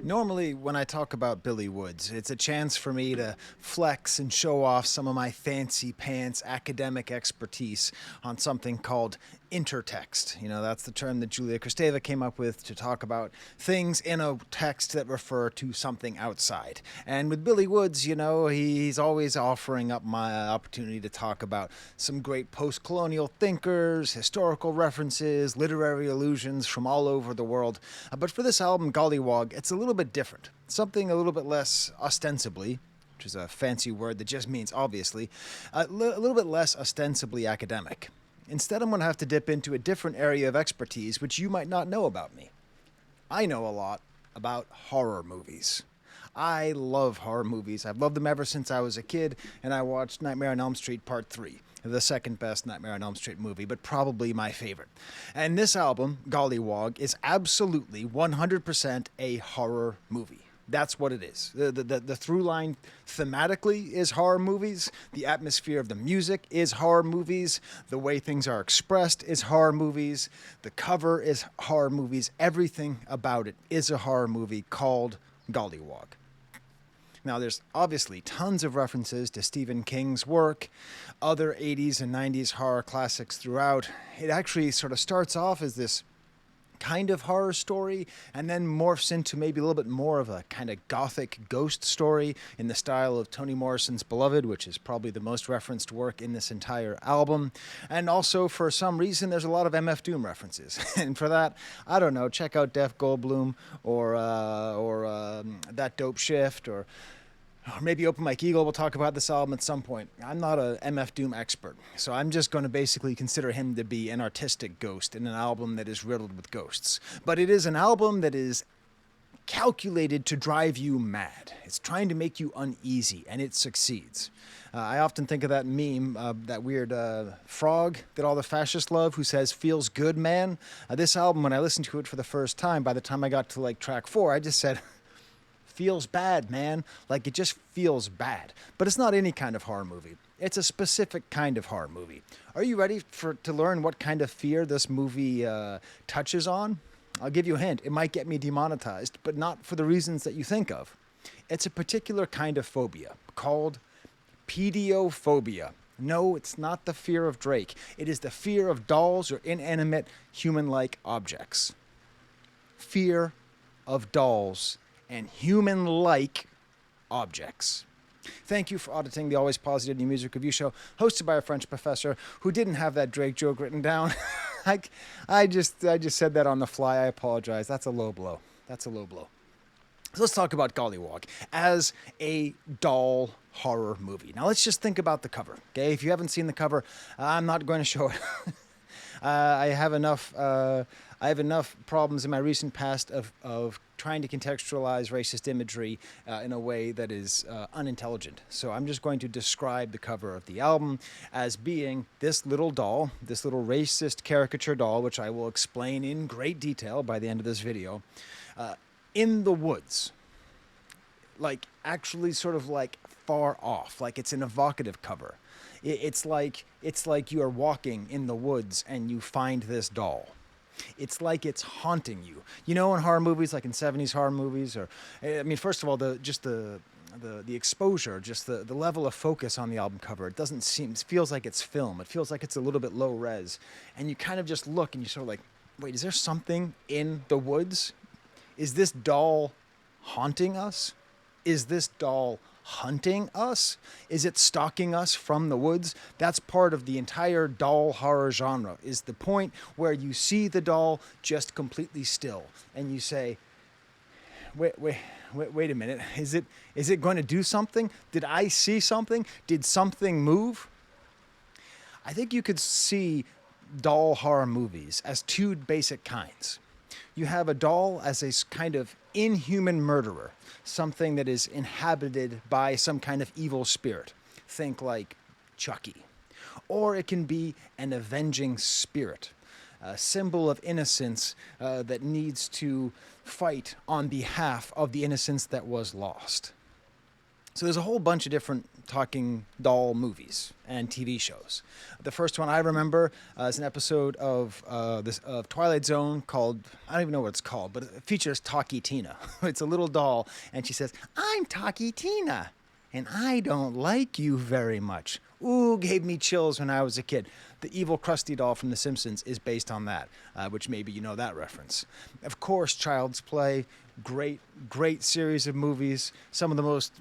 Normally, when I talk about Billy Woods, it's a chance for me to flex and show off some of my fancy pants academic expertise on something called intertext. You know, that's the term that Julia Kristeva came up with to talk about things in a text that refer to something outside. And with Billy Woods, you know, he's always offering up my opportunity to talk about some great post colonial thinkers, historical references, literary allusions from all over the world. But for this album, Gollywog, it's a little bit different. Something a little bit less ostensibly, which is a fancy word that just means obviously, a little bit less ostensibly academic. Instead, I'm going to have to dip into a different area of expertise which you might not know about me. I know a lot about horror movies. I love horror movies. I've loved them ever since I was a kid, and I watched Nightmare on Elm Street Part 3, the second best Nightmare on Elm Street movie, but probably my favorite. And this album, Gollywog, is absolutely 100% a horror movie. That's what it is. The through line thematically is horror movies. The atmosphere of the music is horror movies. The way things are expressed is horror movies. The cover is horror movies. Everything about it is a horror movie called Gollywog. Now, there's obviously tons of references to Stephen King's work, other 80s and 90s horror classics throughout. It actually sort of starts off as this kind of horror story and then morphs into maybe a little bit more of a kind of gothic ghost story in the style of Toni Morrison's Beloved, which is probably the most referenced work in this entire album. And also, for some reason, there's a lot of MF Doom references. And for that, I don't know, check out Def Goldblum or That Dope Shift or maybe Open Mike Eagle will talk about this album at some point. I'm not a MF Doom expert, so I'm just going to basically consider him to be an artistic ghost in an album that is riddled with ghosts. But it is an album that is calculated to drive you mad. It's trying to make you uneasy, and it succeeds. I often think of that meme, that weird frog that all the fascists love who says, "Feels good, man." This album, when I listened to it for the first time, by the time I got to like track 4, I just said, feels bad, man. Like, it just feels bad. But it's not any kind of horror movie. It's a specific kind of horror movie. Are you ready to learn what kind of fear this movie touches on? I'll give you a hint. It might get me demonetized, but not for the reasons that you think of. It's a particular kind of phobia called pediophobia. No, it's not the fear of Drake. It is the fear of dolls or inanimate human-like objects. Fear of dolls and human-like objects. Thank you for auditing the Always Positive New Music Review Show, hosted by a French professor who didn't have that Drake joke written down. I just said that on the fly. I apologize. That's a low blow. That's a low blow. So let's talk about Gollywog as a doll horror movie. Now let's just think about the cover. Okay, if you haven't seen the cover, I'm not going to show it. I have enough problems in my recent past of trying to contextualize racist imagery in a way that is unintelligent. So I'm just going to describe the cover of the album as being this little doll, this little racist caricature doll, which I will explain in great detail by the end of this video, in the woods. Like, actually sort of like far off, like it's an evocative cover. It's like you are walking in the woods and you find this doll. It's like it's haunting you. You know, in horror movies, like in 70s horror movies, or, I mean, first of all, the exposure, just the level of focus on the album cover, it feels like it's film. It feels like it's a little bit low res. And you kind of just look and you're sort of like, wait, is there something in the woods? Is this doll haunting us? Is this doll hunting us? Is it stalking us from the woods? That's part of the entire doll horror genre, is the point where you see the doll just completely still and you say, wait a minute, is it going to do something? Did I see something? Did something move? I think you could see doll horror movies as two basic kinds. You have a doll as a kind of inhuman murderer, something that is inhabited by some kind of evil spirit. Think like Chucky. Or it can be an avenging spirit, a symbol of innocence that needs to fight on behalf of the innocence that was lost. So there's a whole bunch of different talking doll movies and TV shows. The first one I remember is an episode of Twilight Zone called, I don't even know what it's called, but it features Talkie Tina. It's a little doll, and she says, "I'm Talkie Tina, and I don't like you very much." Ooh, gave me chills when I was a kid. The evil Krusty doll from The Simpsons is based on that, which maybe you know that reference. Of course, Child's Play, great series of movies. Some of the most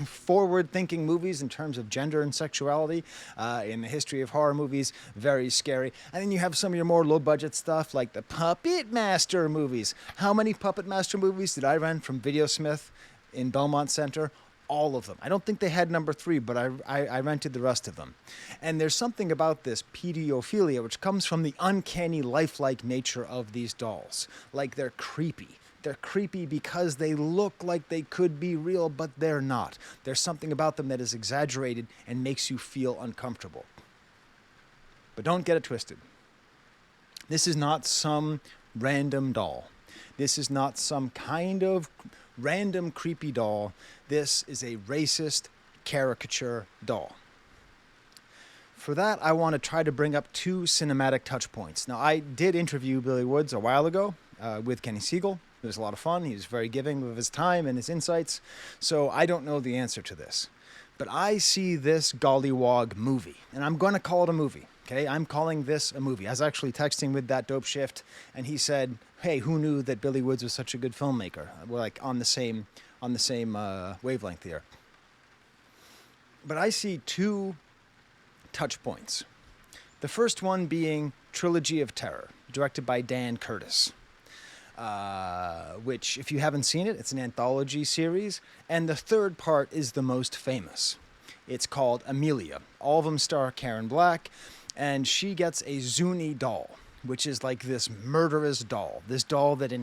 forward-thinking movies in terms of gender and sexuality in the history of horror movies. Very scary. And then you have some of your more low-budget stuff like the Puppet Master movies. How many Puppet Master movies did I rent from Videosmith in Belmont Center? All of them. I don't think they had number 3, but I rented the rest of them. And there's something about this pedophilia which comes from the uncanny lifelike nature of these dolls. Like, they're creepy. They're creepy because they look like they could be real, but they're not. There's something about them that is exaggerated and makes you feel uncomfortable. But don't get it twisted. This is not some random doll. This is not some kind of random creepy doll. This is a racist caricature doll. For that, I want to try to bring up 2 cinematic touch points. Now, I did interview Billy Woods a while ago with Kenny Siegel. It was a lot of fun. He was very giving of his time and his insights. So I don't know the answer to this. But I see this Gollywog movie, and I'm going to call it a movie. Okay, I'm calling this a movie. I was actually texting with that dope shift, and he said, "Hey, who knew that Billy Woods was such a good filmmaker?" We're like on the same wavelength here. But I see 2 touch points. The first one being Trilogy of Terror, directed by Dan Curtis. Which, if you haven't seen it, it's an anthology series, and the third part is the most famous. It's called Amelia. All of them star Karen Black, and she gets a Zuni doll, which is like this murderous doll. This doll that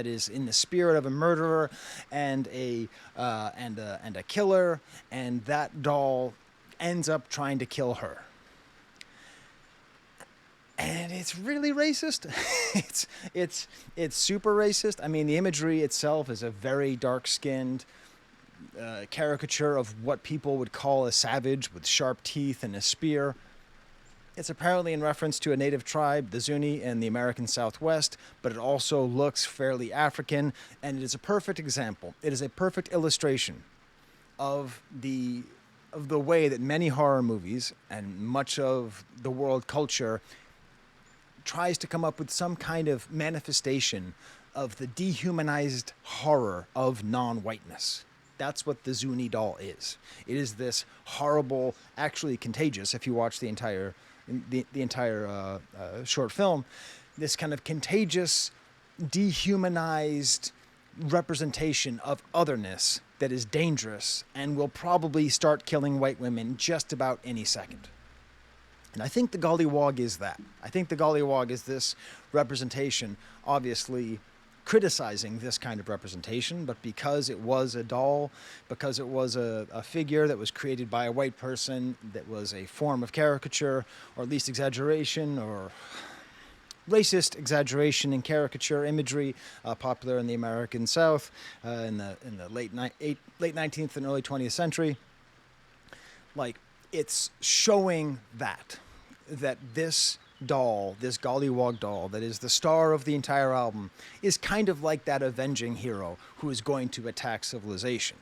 is in the spirit of a murderer and a killer, and that doll ends up trying to kill her. And it's really racist. it's super racist. I mean, the imagery itself is a very dark-skinned caricature of what people would call a savage with sharp teeth and a spear. It's apparently in reference to a native tribe, the Zuni, in the American Southwest, but it also looks fairly African, and it is a perfect example. It is a perfect illustration of the way that many horror movies and much of the world culture tries to come up with some kind of manifestation of the dehumanized horror of non-whiteness. That's what the Zuni doll is. It is this horrible, actually contagious, if you watch the entire short film, this kind of contagious, dehumanized representation of otherness that is dangerous and will probably start killing white women just about any second. And I think the Gollywog is that. I think the Gollywog is this representation, obviously criticizing this kind of representation, but because it was a doll, because it was a figure that was created by a white person, that was a form of caricature, or at least exaggeration, or racist exaggeration and caricature imagery, popular in the American South in the late 19th and early 20th century. Like, it's showing that this doll, this Gollywog doll, that is the star of the entire album, is kind of like that avenging hero who is going to attack civilization.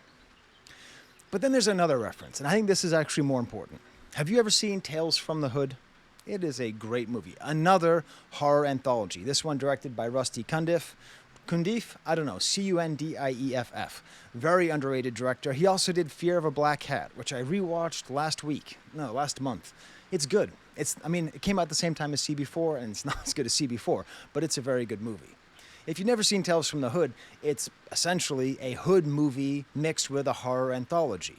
But then there's another reference, and I think this is actually more important. Have you ever seen Tales from the Hood? It is a great movie. Another horror anthology. This one directed by Rusty Cundiff. Cundiff? I don't know. Cundiff. Very underrated director. He also did Fear of a Black Hat, which I rewatched last month. It's good. It came out the same time as CB4, and it's not as good as CB4, but it's a very good movie. If you've never seen Tales from the Hood, it's essentially a hood movie mixed with a horror anthology.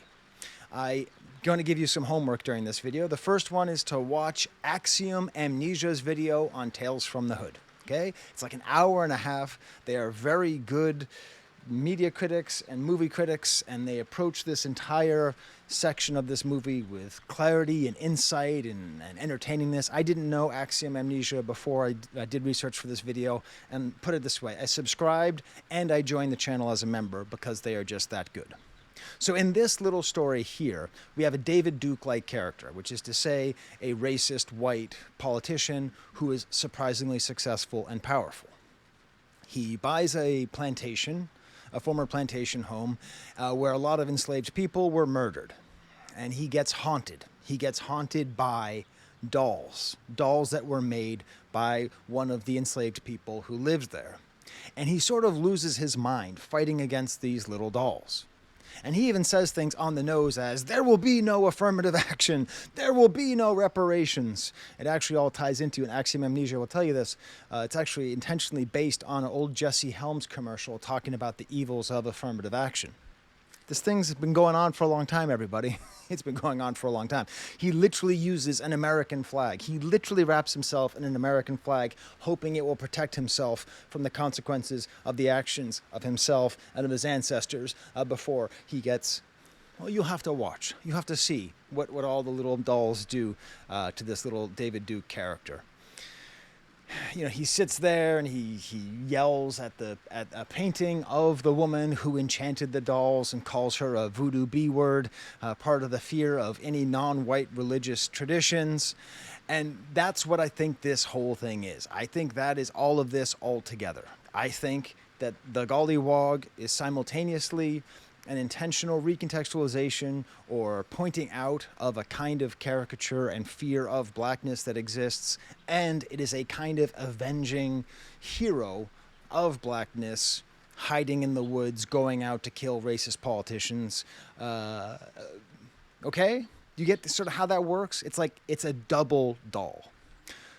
I'm going to give you some homework during this video. The first one is to watch Axiom Amnesia's video on Tales from the Hood. Okay? It's like an hour and a half. They are very good media critics and movie critics, and they approach this entire section of this movie with clarity and insight and entertainingness. I didn't know Axiom Amnesia before I did research for this video, and put it this way, I subscribed and I joined the channel as a member because they are just that good. So in this little story here, we have a David Duke-like character, which is to say a racist white politician who is surprisingly successful and powerful. He buys a plantation, a former plantation home, where a lot of enslaved people were murdered. And he gets haunted. He gets haunted by dolls that were made by one of the enslaved people who lived there. And he sort of loses his mind fighting against these little dolls. And he even says things on the nose as, there will be no affirmative action, there will be no reparations. It actually all ties into an Axiom Amnesia will tell you this. It's actually intentionally based on an old Jesse Helms commercial talking about the evils of affirmative action. This thing's been going on for a long time, everybody. It's been going on for a long time. He literally uses an American flag. He literally wraps himself in an American flag, hoping it will protect himself from the consequences of the actions of himself and of his ancestors before he gets... Well, you'll have to watch. You have to see what all the little dolls do to this little David Duke character. You know, he sits there and he yells at a painting of the woman who enchanted the dolls and calls her a voodoo B word, part of the fear of any non-white religious traditions. And that's what I think this whole thing is. I think that is all of this all together. I think that the Gollywog is simultaneously an intentional recontextualization or pointing out of a kind of caricature and fear of blackness that exists, and it is a kind of avenging hero of blackness hiding in the woods, going out to kill racist politicians. Okay? You get sort of how that works? It's like it's a double doll.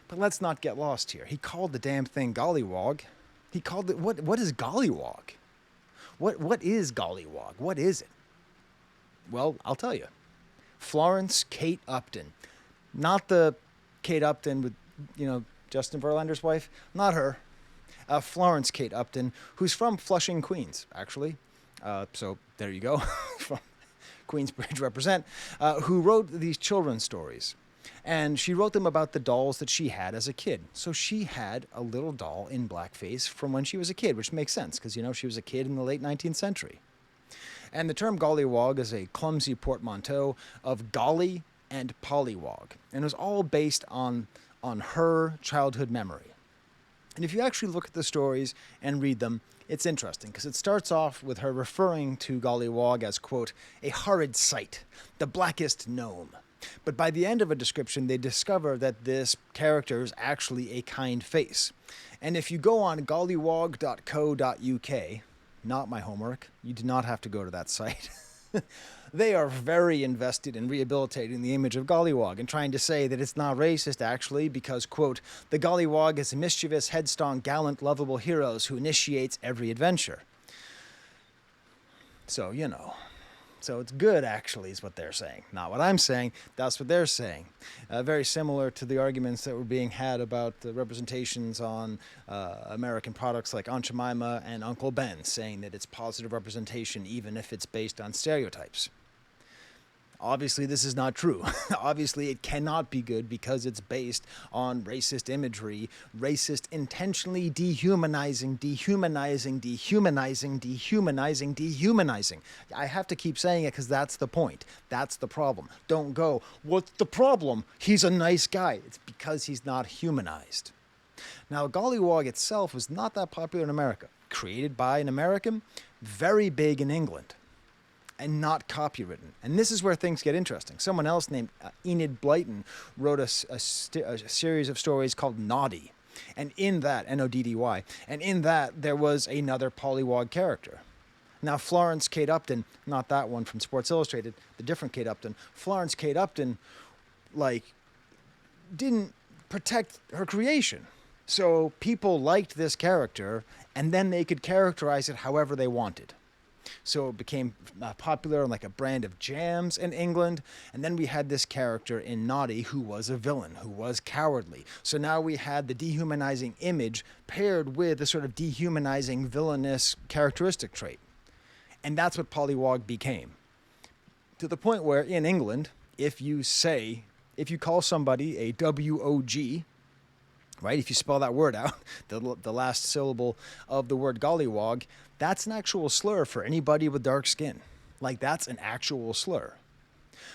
But let's not get lost here. He called the damn thing Gollywog. He called it... What is Gollywog? What is Gollywog? What is it? Well, I'll tell you. Florence Kate Upton. Not the Kate Upton with, Justin Verlander's wife. Not her. Florence Kate Upton, who's from Flushing, Queens, actually. So there you go. From Queensbridge represent. Who wrote these children's stories. And she wrote them about the dolls that she had as a kid. So she had a little doll in blackface from when she was a kid, which makes sense because, she was a kid in the late 19th century. And the term Gollywog is a clumsy portmanteau of golly and pollywog. And it was all based on her childhood memory. And if you actually look at the stories and read them, it's interesting because it starts off with her referring to Gollywog as, quote, a horrid sight, the blackest gnome. But by the end of a description, they discover that this character is actually a kind face. And if you go on gollywog.co.uk, not my homework, you do not have to go to that site. They are very invested in rehabilitating the image of Gollywog and trying to say that it's not racist, actually, because, quote, the Gollywog is a mischievous, headstrong, gallant, lovable hero who initiates every adventure. So, So it's good, actually, is what they're saying. Not what I'm saying. That's what they're saying. Very similar to the arguments that were being had about the representations on American products like Aunt Jemima and Uncle Ben, saying that it's positive representation even if it's based on stereotypes. Obviously, this is not true. Obviously, it cannot be good because it's based on racist imagery, racist intentionally dehumanizing. I have to keep saying it because that's the point. That's the problem. Don't go, what's the problem? He's a nice guy. It's because he's not humanized. Now, Gollywog itself was not that popular in America. Created by an American, very big in England. And not copywritten. And this is where things get interesting. Someone else named Enid Blyton wrote a series of stories called Noddy. And in that, Noddy, and in that there was another Pollywog character. Now Florence Kate Upton, not that one from Sports Illustrated, the different Kate Upton, Florence Kate Upton, didn't protect her creation. So people liked this character, and then they could characterize it however they wanted. So it became popular on a brand of jams in England. And then we had this character in Noddy who was a villain, who was cowardly. So now we had the dehumanizing image paired with a sort of dehumanizing villainous characteristic trait. And that's what Pollywog became. To the point where in England, if you call somebody a W-O-G, right? If you spell that word out, the last syllable of the word Gollywog, that's an actual slur for anybody with dark skin. Like that's an actual slur.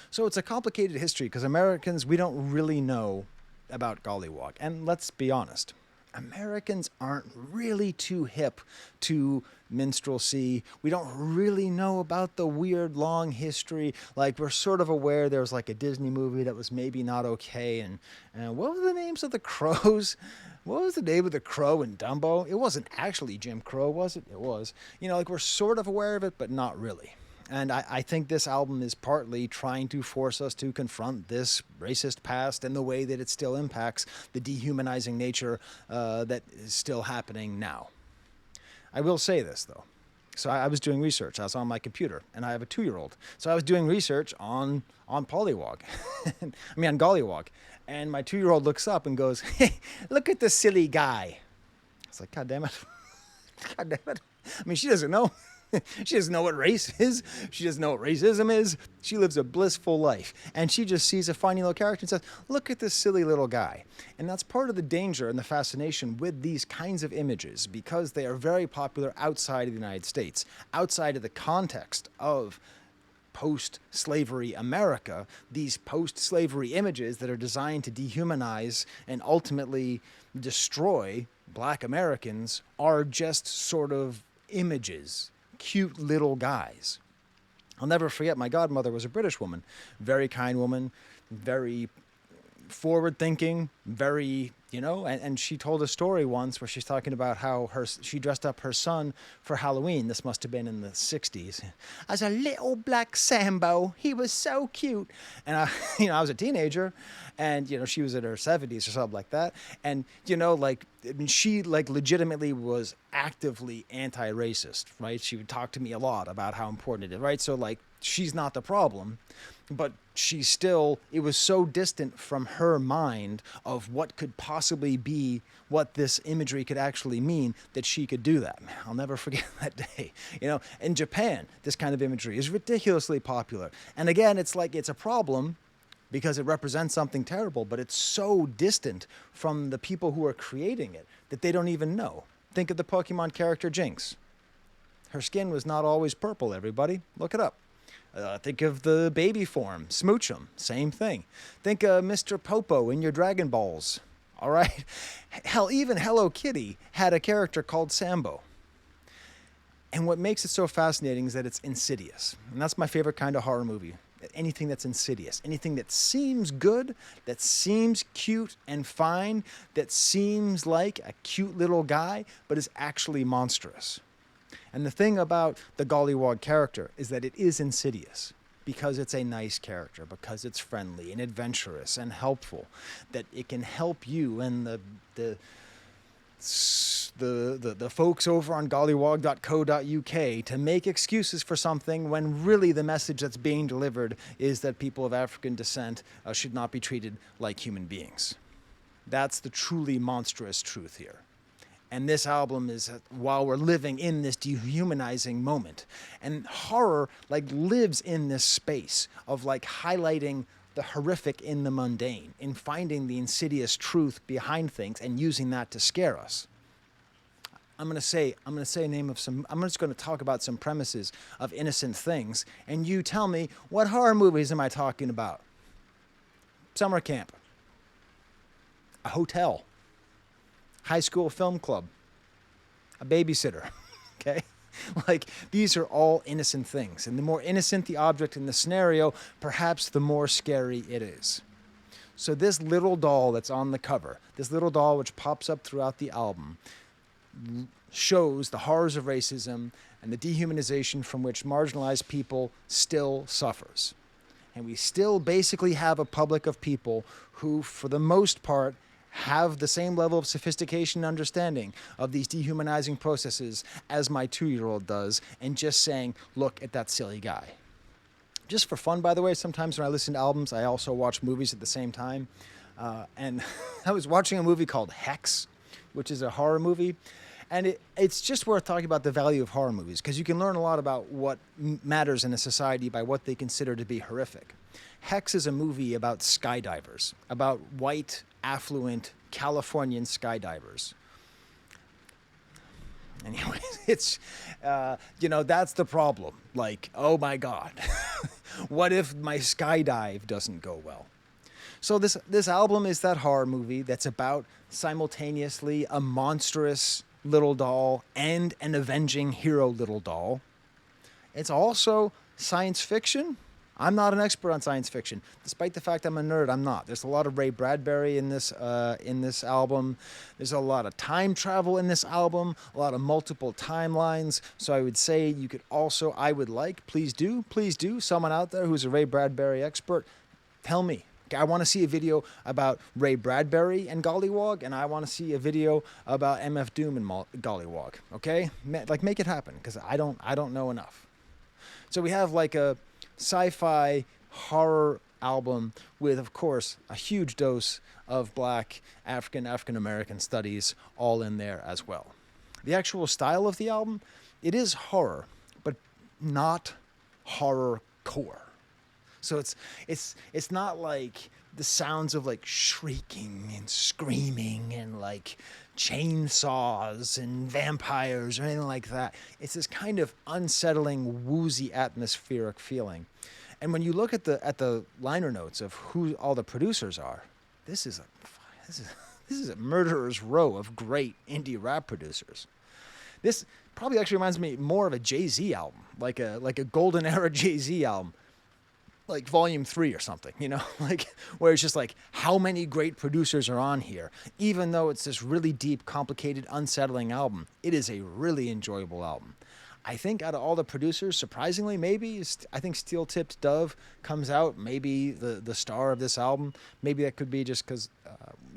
So it's a complicated history because Americans, we don't really know about Gollywog. And let's be honest, Americans aren't really too hip to minstrelsy. We don't really know about the weird long history. Like we're sort of aware there was like a Disney movie that was maybe not okay. And what were the names of the crows? What was the name of the crow in Dumbo? It wasn't actually Jim Crow, was it? It was. You know, like we're sort of aware of it, but not really. And I think this album is partly trying to force us to confront this racist past and the way that it still impacts the dehumanizing nature that is still happening now. I will say this, though. So I was doing research. I was on my computer, and I have a 2-year-old. So I was doing research on Gollywog. On Gollywog. And my 2-year-old looks up and goes, "Hey, look at the silly guy." It's like, God damn it. God damn it. I mean, she doesn't know. She doesn't know what race is. She doesn't know what racism is. She lives a blissful life. And she just sees a funny little character and says, look at this silly little guy. And that's part of the danger and the fascination with these kinds of images because they are very popular outside of the United States, outside of the context of post-slavery America. These post-slavery images that are designed to dehumanize and ultimately destroy Black Americans are just sort of images. Cute little guys. I'll never forget my godmother was a British woman, very kind woman, very forward-thinking, very, and she told a story once where she's talking about how she dressed up her son for Halloween. This must have been in the 60s. As a little black Sambo. He was so cute. And I was a teenager, and, she was in her 70s or something like that. And, she legitimately was actively anti-racist, right? She would talk to me a lot about how important it is, right? So she's not the problem, but it was so distant from her mind of what could possibly be, what this imagery could actually mean, that she could do that. I'll never forget that day. In Japan, this kind of imagery is ridiculously popular. And again, it's a problem because it represents something terrible, but it's so distant from the people who are creating it that they don't even know. Think of the Pokemon character Jinx. Her skin was not always purple, everybody. Look it up. Think of the baby form, Smoochum, same thing. Think of Mr. Popo in your Dragon Balls, all right? Hell, even Hello Kitty had a character called Sambo. And what makes it so fascinating is that it's insidious. And that's my favorite kind of horror movie. Anything that's insidious, anything that seems good, that seems cute and fine, that seems like a cute little guy, but is actually monstrous. And the thing about the Gollywog character is that it is insidious because it's a nice character, because it's friendly and adventurous and helpful, that it can help you and the folks over on gollywog.co.uk to make excuses for something when really the message that's being delivered is that people of African descent should not be treated like human beings. That's the truly monstrous truth here. And this album is while we're living in this dehumanizing moment. And horror lives in this space of highlighting the horrific in the mundane, in finding the insidious truth behind things and using that to scare us. I'm just going to talk about some premises of innocent things, and you tell me, what horror movies am I talking about? Summer camp, a hotel, high school film club, a babysitter, okay? These are all innocent things. And the more innocent the object in the scenario, perhaps the more scary it is. So this little doll that's on the cover, this little doll which pops up throughout the album, shows the horrors of racism and the dehumanization from which marginalized people still suffers. And we still basically have a public of people who, for the most part, have the same level of sophistication and understanding of these dehumanizing processes as my 2-year-old does, and just saying, look at that silly guy. Just for fun, by the way, sometimes when I listen to albums, I also watch movies at the same time. And I was watching a movie called Hex, which is a horror movie. And it's just worth talking about the value of horror movies, because you can learn a lot about what matters in a society by what they consider to be horrific. Hex is a movie about skydivers, about white, affluent Californian skydivers. Anyways, it's, that's the problem. Like, oh my God, what if my skydive doesn't go well? So this album is that horror movie that's about simultaneously a monstrous little doll and an avenging hero little doll. It's also science fiction. I'm not an expert on science fiction, despite the fact I'm a nerd. I'm not. There's a lot of Ray Bradbury in this album. There's a lot of time travel in this album. A lot of multiple timelines. So I would say you could also. Please do. Someone out there who's a Ray Bradbury expert, tell me. I want to see a video about Ray Bradbury and Gollywog, and I want to see a video about MF Doom and Gollywog. Okay, make it happen, because I don't know enough. So we have like a sci-fi horror album with, of course, a huge dose of Black, African American studies all in there as well. The actual style of the album, it is horror, but not horror-core. So it's not like the sounds of like shrieking and screaming and like chainsaws and vampires or anything like that. It's this kind of unsettling, woozy, atmospheric feeling. And when you look at the liner notes of who all the producers are, this is a murderer's row of great indie rap producers. This probably actually reminds me more of a Jay-Z album, like a golden era Jay-Z album. Like volume 3 or something, like where it's just like how many great producers are on here. Even though it's this really deep, complicated, unsettling album, it is a really enjoyable album. I think out of all the producers, surprisingly, I think Steel Tipped Dove comes out, maybe the star of this album. Maybe that could be just because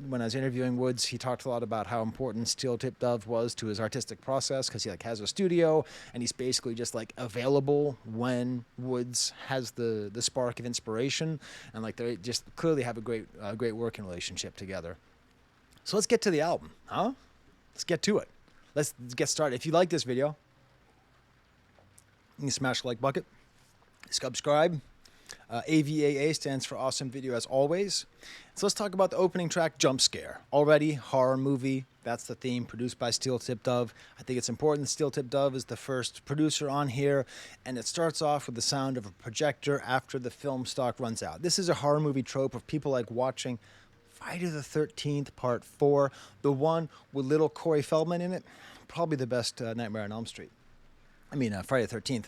when I was interviewing Woods, he talked a lot about how important Steel Tipped Dove was to his artistic process, because he like has a studio and he's basically just like available when Woods has the spark of inspiration, and like they just clearly have a great working relationship together. So let's get to the album, huh? Let's get to it. Let's get started. If you like this video, you can smash the like bucket, subscribe. AVAA stands for awesome video as always. So let's talk about the opening track, Jump Scare. Already horror movie, that's the theme, produced by Steel Tipped Dove. I think it's important Steel Tipped Dove is the first producer on here, and it starts off with the sound of a projector after the film stock runs out. This is a horror movie trope of people like watching Friday the 13th Part 4, the one with little Corey Feldman in it, probably the best Nightmare on Elm Street. Friday the 13th.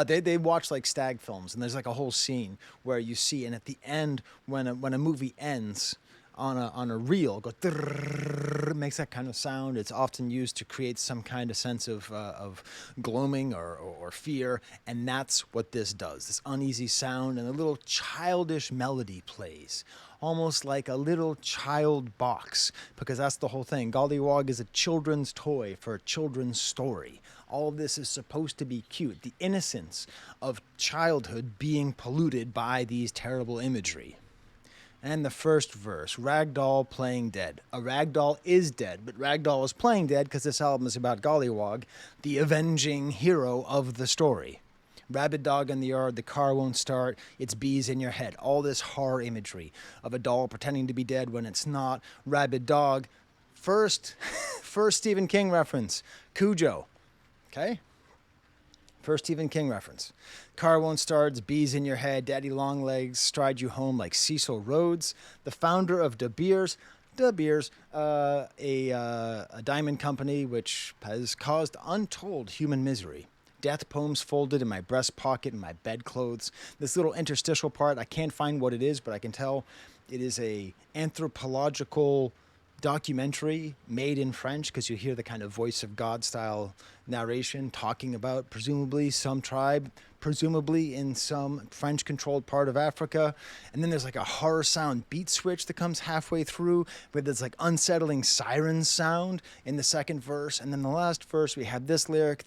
They watch like stag films, and there's like a whole scene where you see, and at the end, when a movie ends on a reel, go it makes that kind of sound. It's often used to create some kind of sense of gloaming or fear, and that's what this does. This uneasy sound, and a little childish melody plays, almost like a little child box, because that's the whole thing. Gollywog is a children's toy for a children's story. All of this is supposed to be cute. The innocence of childhood being polluted by these terrible imagery. And the first verse, Ragdoll playing dead. A ragdoll is dead, but Ragdoll is playing dead because this album is about Gollywog, the avenging hero of the story. Rabid dog in the yard, the car won't start, it's bees in your head. All this horror imagery of a doll pretending to be dead when it's not. Rabid dog. First Stephen King reference, Cujo. Okay? First Stephen King reference. Car won't start, it's bees in your head, daddy long legs stride you home like Cecil Rhodes. The founder of De Beers, a diamond company which has caused untold human misery. Death poems folded in my breast pocket in my bedclothes. This little interstitial part, I can't find what it is, but I can tell it is a anthropological documentary made in French, because you hear the kind of voice of God style narration talking about presumably some tribe, presumably in some French controlled part of Africa. And then there's like a horror sound beat switch that comes halfway through, with this like unsettling siren sound in the second verse. And then the last verse, we have this lyric,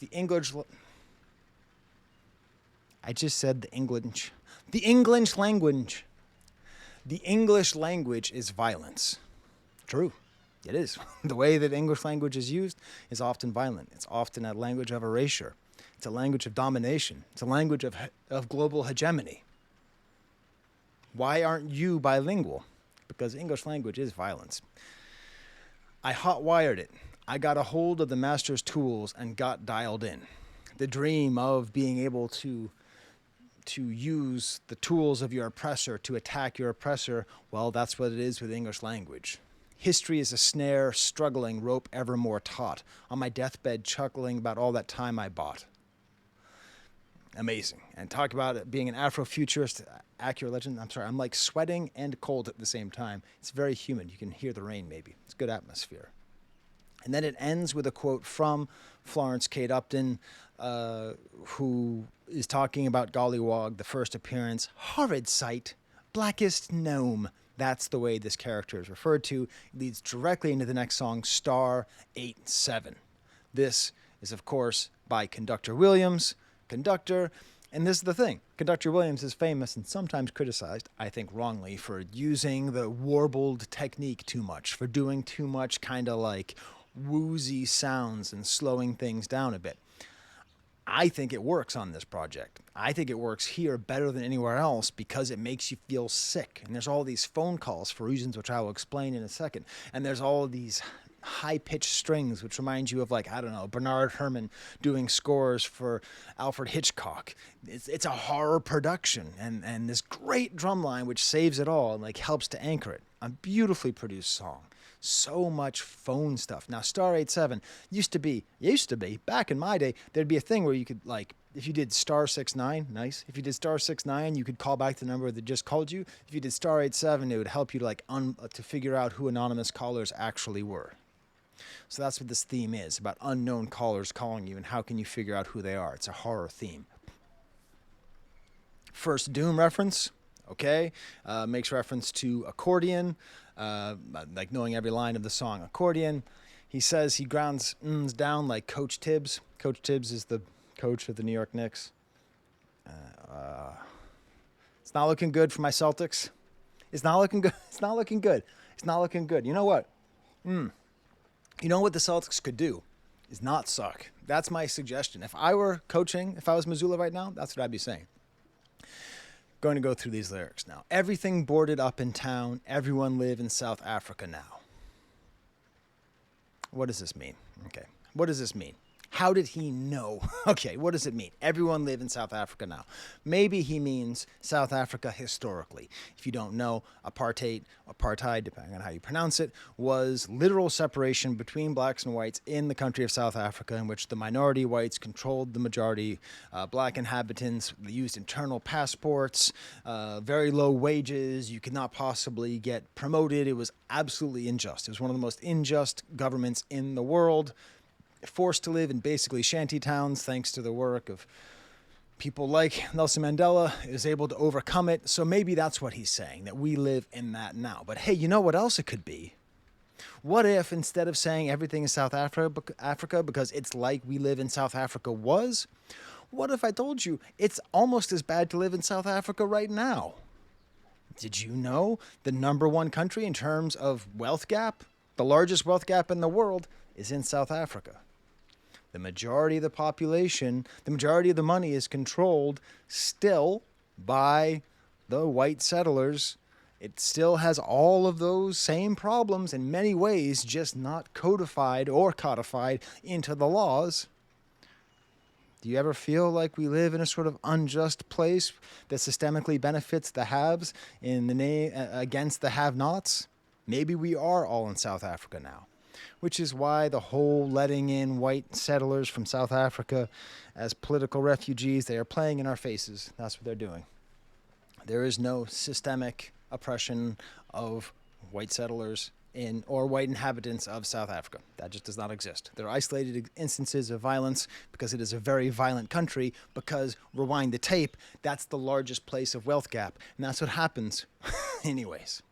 I just said the English. The English language. The English language is violence. True. It is. The way that English language is used is often violent. It's often a language of erasure. It's a language of domination. It's a language of global hegemony. Why aren't you bilingual? Because English language is violence. I hot-wired it. I got a hold of the master's tools and got dialed in. The dream of being able to use the tools of your oppressor to attack your oppressor, well, that's what it is with English language. History is a snare, struggling, rope evermore taut. On my deathbed, chuckling about all that time I bought. Amazing. And talk about it being an Afrofuturist, accurate legend. I'm sorry, I'm like sweating and cold at the same time. It's very humid. You can hear the rain maybe. It's good atmosphere. And then it ends with a quote from Florence Kate Upton, who is talking about Gollywog, the first appearance. Horrid sight, blackest gnome. That's the way this character is referred to. It leads directly into the next song, Star 8-7. This is, of course, by Conductor Williams. Conductor, and this is the thing. Conductor Williams is famous and sometimes criticized, I think wrongly, for using the warbled technique too much, for doing too much kind of like woozy sounds and slowing things down a bit. I think it works on this project. I think it works here better than anywhere else because it makes you feel sick. And there's all these phone calls for reasons which I will explain in a second. And there's all these high-pitched strings, which reminds you of, like, I don't know, Bernard Herrmann doing scores for Alfred Hitchcock. It's a horror production, and this great drum line which saves it all and like helps to anchor it. A beautifully produced song. So much phone stuff. Now, Star 8-7 used to be, back in my day, there'd be a thing where you could, like, if you did Star 6-9, nice. If you did Star 6-9, you could call back the number that just called you. If you did Star 8-7, it would help you to, like, to figure out who anonymous callers actually were. So that's what this theme is, about unknown callers calling you and how can you figure out who they are. It's a horror theme. First Doom reference, okay, makes reference to accordion, like knowing every line of the song Accordion. He says he grounds down like Coach Tibbs. Coach Tibbs is the coach of the New York Knicks. It's not looking good for my Celtics. It's not looking good. It's not looking good. It's not looking good. You know what? You know what the Celtics could do is not suck. That's my suggestion. If I were coaching, if I was Missoula right now, that's what I'd be saying. Going to go through these lyrics now. Everything boarded up in town. Everyone live in South Africa now. What does this mean? Okay. What does this mean? How did he know? Okay, what does it mean? Everyone live in South Africa now. Maybe he means South Africa historically. If you don't know, apartheid, depending on how you pronounce it, was literal separation between blacks and whites in the country of South Africa, in which the minority whites controlled the majority black inhabitants. They used internal passports, very low wages. You could not possibly get promoted. It was absolutely unjust. It was one of the most unjust governments in the world. Forced to live in basically shanty towns thanks to the work of people like Nelson Mandela, is able to overcome it. So maybe that's what he's saying, that we live in that now. But hey, you know what else it could be? What if instead of saying everything is South Africa because it's like we live in South Africa was, what if I told you it's almost as bad to live in South Africa right now? Did you know the number one country in terms of wealth gap, the largest wealth gap in the world, is in South Africa? The majority of the population, the majority of the money is controlled still by the white settlers. It still has all of those same problems in many ways, just not codified or codified into the laws. Do you ever feel like we live in a sort of unjust place that systemically benefits the haves in the name against the have-nots? Maybe we are all in South Africa now. Which is why the whole letting in white settlers from South Africa as political refugees, they are playing in our faces. That's what they're doing. There is no systemic oppression of white settlers or white inhabitants of South Africa. That just does not exist. There are isolated instances of violence because it is a very violent country, because, rewind the tape, that's the largest place of wealth gap. And that's what happens anyways.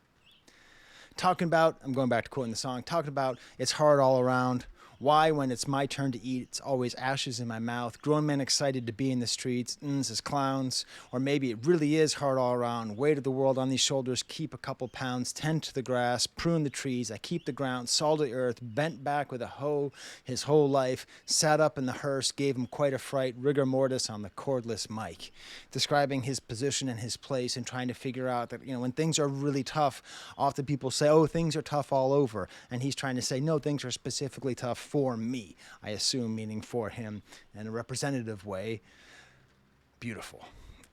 Talking about, I'm going back to quoting the song, talking about it's hard all around. Why, when it's my turn to eat, it's always ashes in my mouth. Grown men excited to be in the streets, as clowns. Or maybe it really is hard all around. Weight of the world on these shoulders, keep a couple pounds. Tend to the grass, prune the trees. I keep the ground, salt the earth. Bent back with a hoe his whole life. Sat up in the hearse, gave him quite a fright. Rigor mortis on the cordless mic. Describing his position and his place and trying to figure out that, when things are really tough, often people say, oh, things are tough all over. And he's trying to say, no, things are specifically tough for me. I assume meaning for him in a representative way. Beautiful.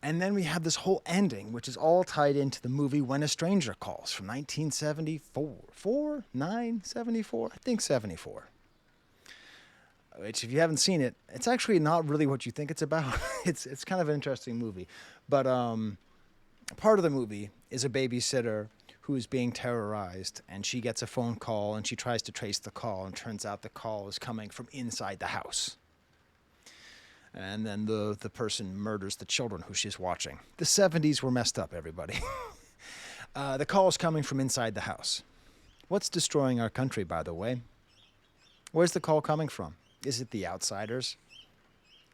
And then we have this whole ending, which is all tied into the movie When a Stranger Calls from 1974. 74? I think 74. Which, if you haven't seen it, it's actually not really what you think it's about. It's kind of an interesting movie. But part of the movie is a babysitter who is being terrorized, and she gets a phone call, and she tries to trace the call, and turns out the call is coming from inside the house. And then the person murders the children who she's watching. The 70s were messed up, everybody. The call is coming from inside the house. What's destroying our country, by the way? Where's the call coming from? Is it the outsiders?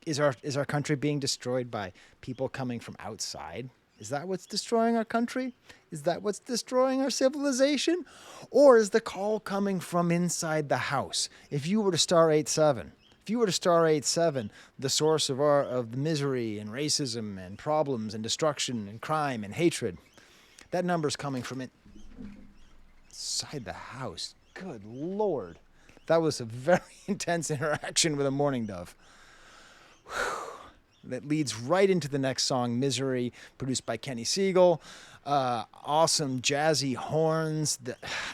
Is our country being destroyed by people coming from outside? Is that what's destroying our country? Is that what's destroying our civilization? Or is the call coming from inside the house? If you were to star 87, the source of the misery and racism and problems and destruction and crime and hatred, that number's coming from inside the house. Good Lord. That was a very intense interaction with a mourning dove. Whew. That leads right into the next song, Misery, produced by Kenny Siegel. Awesome jazzy horns,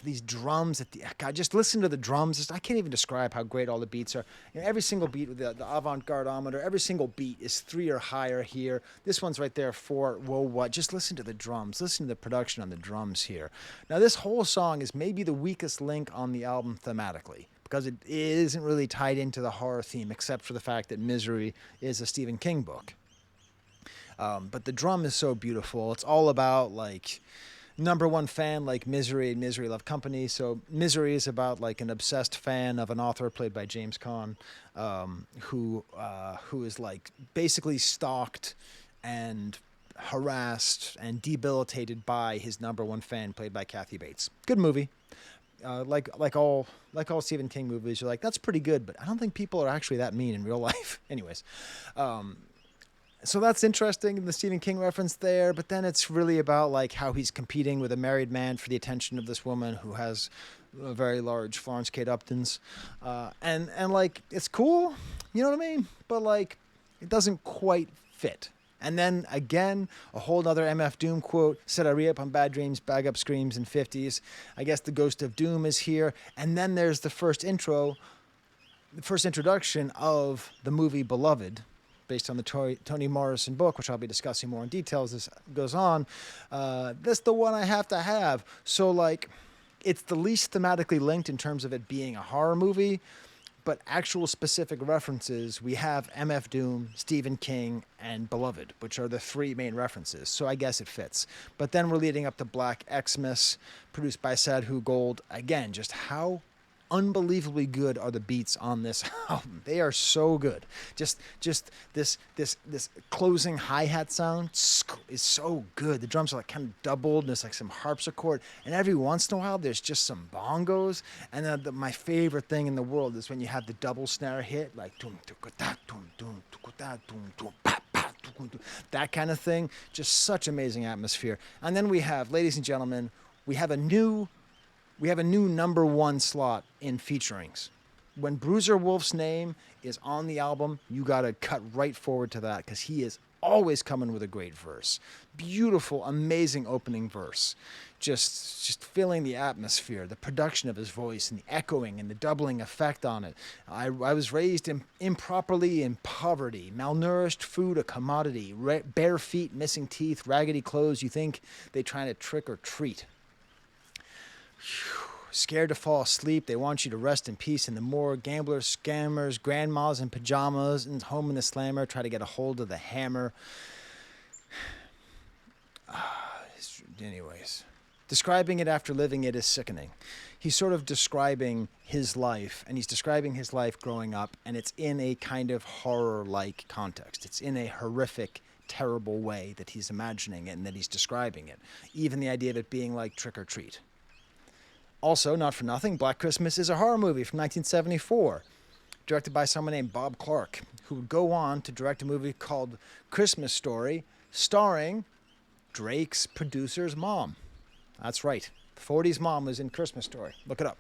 these drums. God, just listen to the drums. I can't even describe how great all the beats are. Every single beat with the avant-garde-ometer, every single beat is 3 or higher here. This one's right there, 4. Whoa, what? Just listen to the drums. Listen to the production on the drums here. Now, this whole song is maybe the weakest link on the album thematically, because it isn't really tied into the horror theme, except for the fact that Misery is a Stephen King book. But the drum is so beautiful. It's all about, like, number one fan, like Misery and Misery Love Company. So Misery is about, like, an obsessed fan of an author played by James Caan, who is, like, basically stalked and harassed and debilitated by his number one fan played by Kathy Bates. Good movie. Like all Stephen King movies, you're like, that's pretty good, but I don't think people are actually that mean in real life. Anyways, so that's interesting, the Stephen King reference there. But then it's really about, like, how he's competing with a married man for the attention of this woman who has a very large Florence Kate Uptons, and like, it's cool, you know what I mean? But, like, it doesn't quite fit. And then, again, a whole other MF Doom quote, said I re-up on bad dreams, bag up screams in 50s. I guess the ghost of Doom is here. And then there's the first introduction of the movie Beloved, based on the Toni Morrison book, which I'll be discussing more in detail as this goes on. That's the one I have to have. So, like, it's the least thematically linked in terms of it being a horror movie, but actual specific references, we have MF Doom, Stephen King, and Beloved, which are the 3 main references. So I guess it fits. But then we're leading up to Black Exmus, produced by Sadhu Gold. Again, just how unbelievably good are the beats on this album. They are so good. Just this closing hi-hat sound is so good. The drums are, like, kind of doubled, and there's, like, some harpsichord, and every once in a while there's just some bongos. And then my favorite thing in the world is when you have the double snare hit, like that kind of thing. Just such amazing atmosphere. And then we have, ladies and gentlemen, we have a new number 1 slot in featurings. When Bruiser Wolf's name is on the album, you got to cut right forward to that, because he is always coming with a great verse. Beautiful, amazing opening verse. Just filling the atmosphere, the production of his voice and the echoing and the doubling effect on it. I was raised improperly in poverty, malnourished, food a commodity, bare feet, missing teeth, raggedy clothes. You think they trying to trick or treat. Scared to fall asleep, they want you to rest in peace in the morgue. Gamblers, scammers, grandmas in pajamas, and home in the slammer, try to get a hold of the hammer. Anyways, describing it after living it is sickening. He's sort of describing his life, and he's describing his life growing up, and it's in a kind of horror-like context. It's in a horrific, terrible way that he's imagining it and that he's describing it. Even the idea of it being like Trick or Treat. Also, not for nothing, Black Christmas is a horror movie from 1974, directed by someone named Bob Clark, who would go on to direct a movie called Christmas Story, starring Drake's producer's mom. That's right. 40's mom was in Christmas Story. Look it up.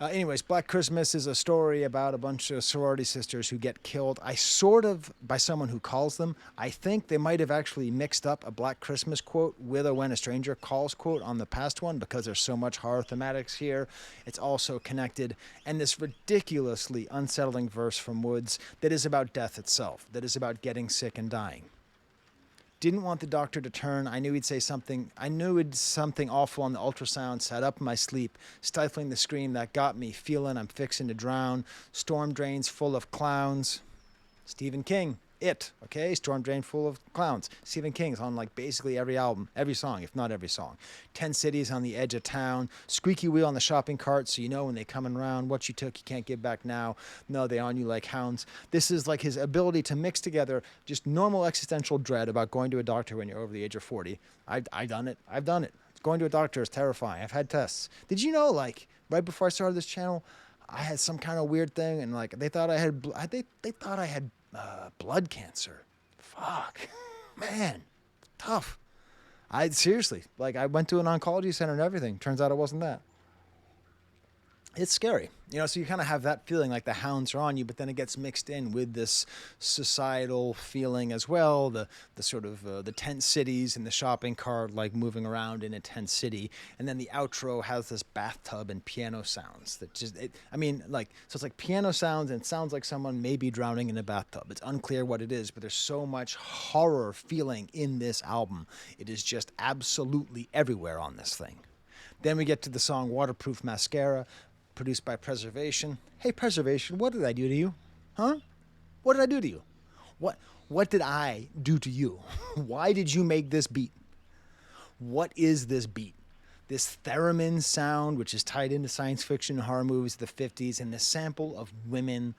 Anyways, Black Christmas is a story about a bunch of sorority sisters who get killed. I sort of, by someone who calls them, I think they might have actually mixed up a Black Christmas quote with a When a Stranger Calls quote on the past one because there's so much horror thematics here. It's also connected. And this ridiculously unsettling verse from Woods that is about death itself, that is about getting sick and dying. Didn't want the doctor to turn. I knew he'd say something. I knew it'd something awful on the ultrasound. Sat up in my sleep, stifling the scream that got me, feeling I'm fixing to drown. Storm drains full of clowns. Stephen King. It, okay? Storm Drain Full of Clowns. Stephen King's on like basically every album, every song, if not every song. 10 cities on the edge of town. Squeaky wheel on the shopping cart so you know when they coming around. What you took, you can't give back now. No, they on you like hounds. This is like his ability to mix together just normal existential dread about going to a doctor when you're over the age of 40. I've done it. I've done it. Going to a doctor is terrifying. I've had tests. Did you know, like, right before I started this channel, I had some kind of weird thing, and like they thought I had blood cancer. Fuck, man, tough. I seriously, like, I went to an oncology center and everything. Turns out it wasn't that. It's scary, you know, so you kind of have that feeling like the hounds are on you, but then it gets mixed in with this societal feeling as well, the sort of the tent cities and the shopping cart, like moving around in a tent city. And then the outro has this bathtub and piano sounds that just, so it's like piano sounds and sounds like someone may be drowning in a bathtub. It's unclear what it is, but there's so much horror feeling in this album. It is just absolutely everywhere on this thing. Then we get to the song Waterproof Mascara, produced by Preservation. Hey, Preservation, what did I do to you? Huh? What did I do to you? What did I do to you? Why did you make this beat? What is this beat? This theremin sound, which is tied into science fiction and horror movies of the 50s, and the sample of women,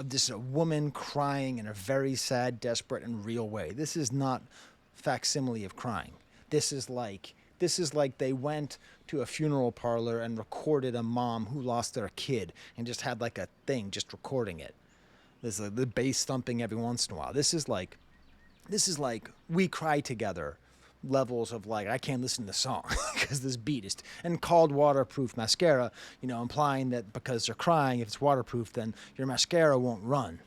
this is a woman crying in a very sad, desperate, and real way. This is not facsimile of crying. This is like they went to a funeral parlor and recorded a mom who lost their kid and just had like a thing just recording it. There's the bass thumping every once in a while. This is like We Cry Together levels of like, I can't listen to the song because this beat is, and called Waterproof Mascara, you know, implying that because they're crying, if it's waterproof, then your mascara won't run.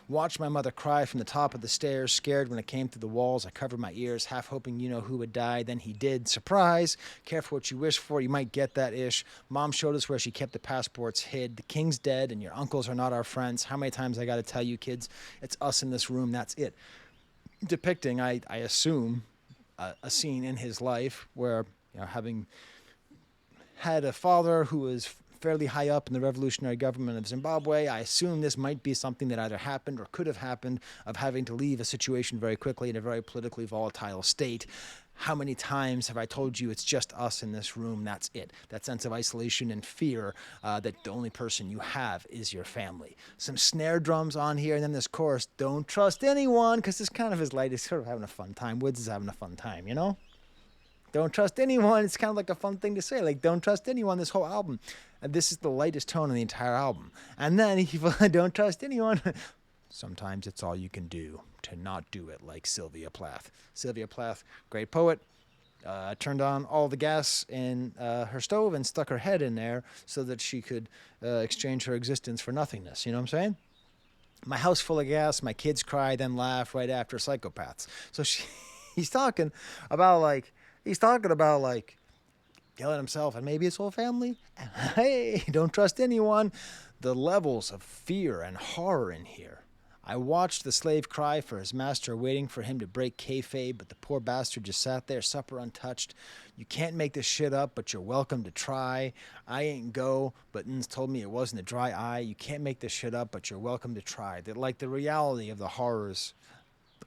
Watched my mother cry from the top of the stairs, scared when it came through the walls. I covered my ears, half hoping you know who would die. Then he did. Surprise. Careful what you wish for. You might get that ish. Mom showed us where she kept the passports hid. The king's dead and your uncles are not our friends. How many times I got to tell you, kids? It's us in this room. That's it. Depicting, I assume, a scene in his life where, you know, having had a father who was fairly high up in the revolutionary government of Zimbabwe, I assume this might be something that either happened or could have happened, of having to leave a situation very quickly in a very politically volatile state. How many times have I told you it's just us in this room? That's it. That sense of isolation and fear that the only person you have is your family. Some snare drums on here, and then this chorus, don't trust anyone, because it's kind of his light. He's sort of having a fun time. Woods is having a fun time, you know? Don't trust anyone. It's kind of like a fun thing to say, like, don't trust anyone, this whole album. And this is the lightest tone in the entire album. And then he don't trust anyone. Sometimes it's all you can do to not do it, like Sylvia Plath. Sylvia Plath, great poet, turned on all the gas in her stove and stuck her head in there so that she could exchange her existence for nothingness. You know what I'm saying? My house full of gas, my kids cry, then laugh right after psychopaths. So he's talking about like killing himself and maybe his whole family. Hey, don't trust anyone. The levels of fear and horror in here. I watched the slave cry for his master, waiting for him to break kayfabe, but the poor bastard just sat there, supper untouched. You can't make this shit up, but you're welcome to try. I ain't go, but N's told me it wasn't a dry eye. You can't make this shit up, but you're welcome to try. That, like, the reality of the horrors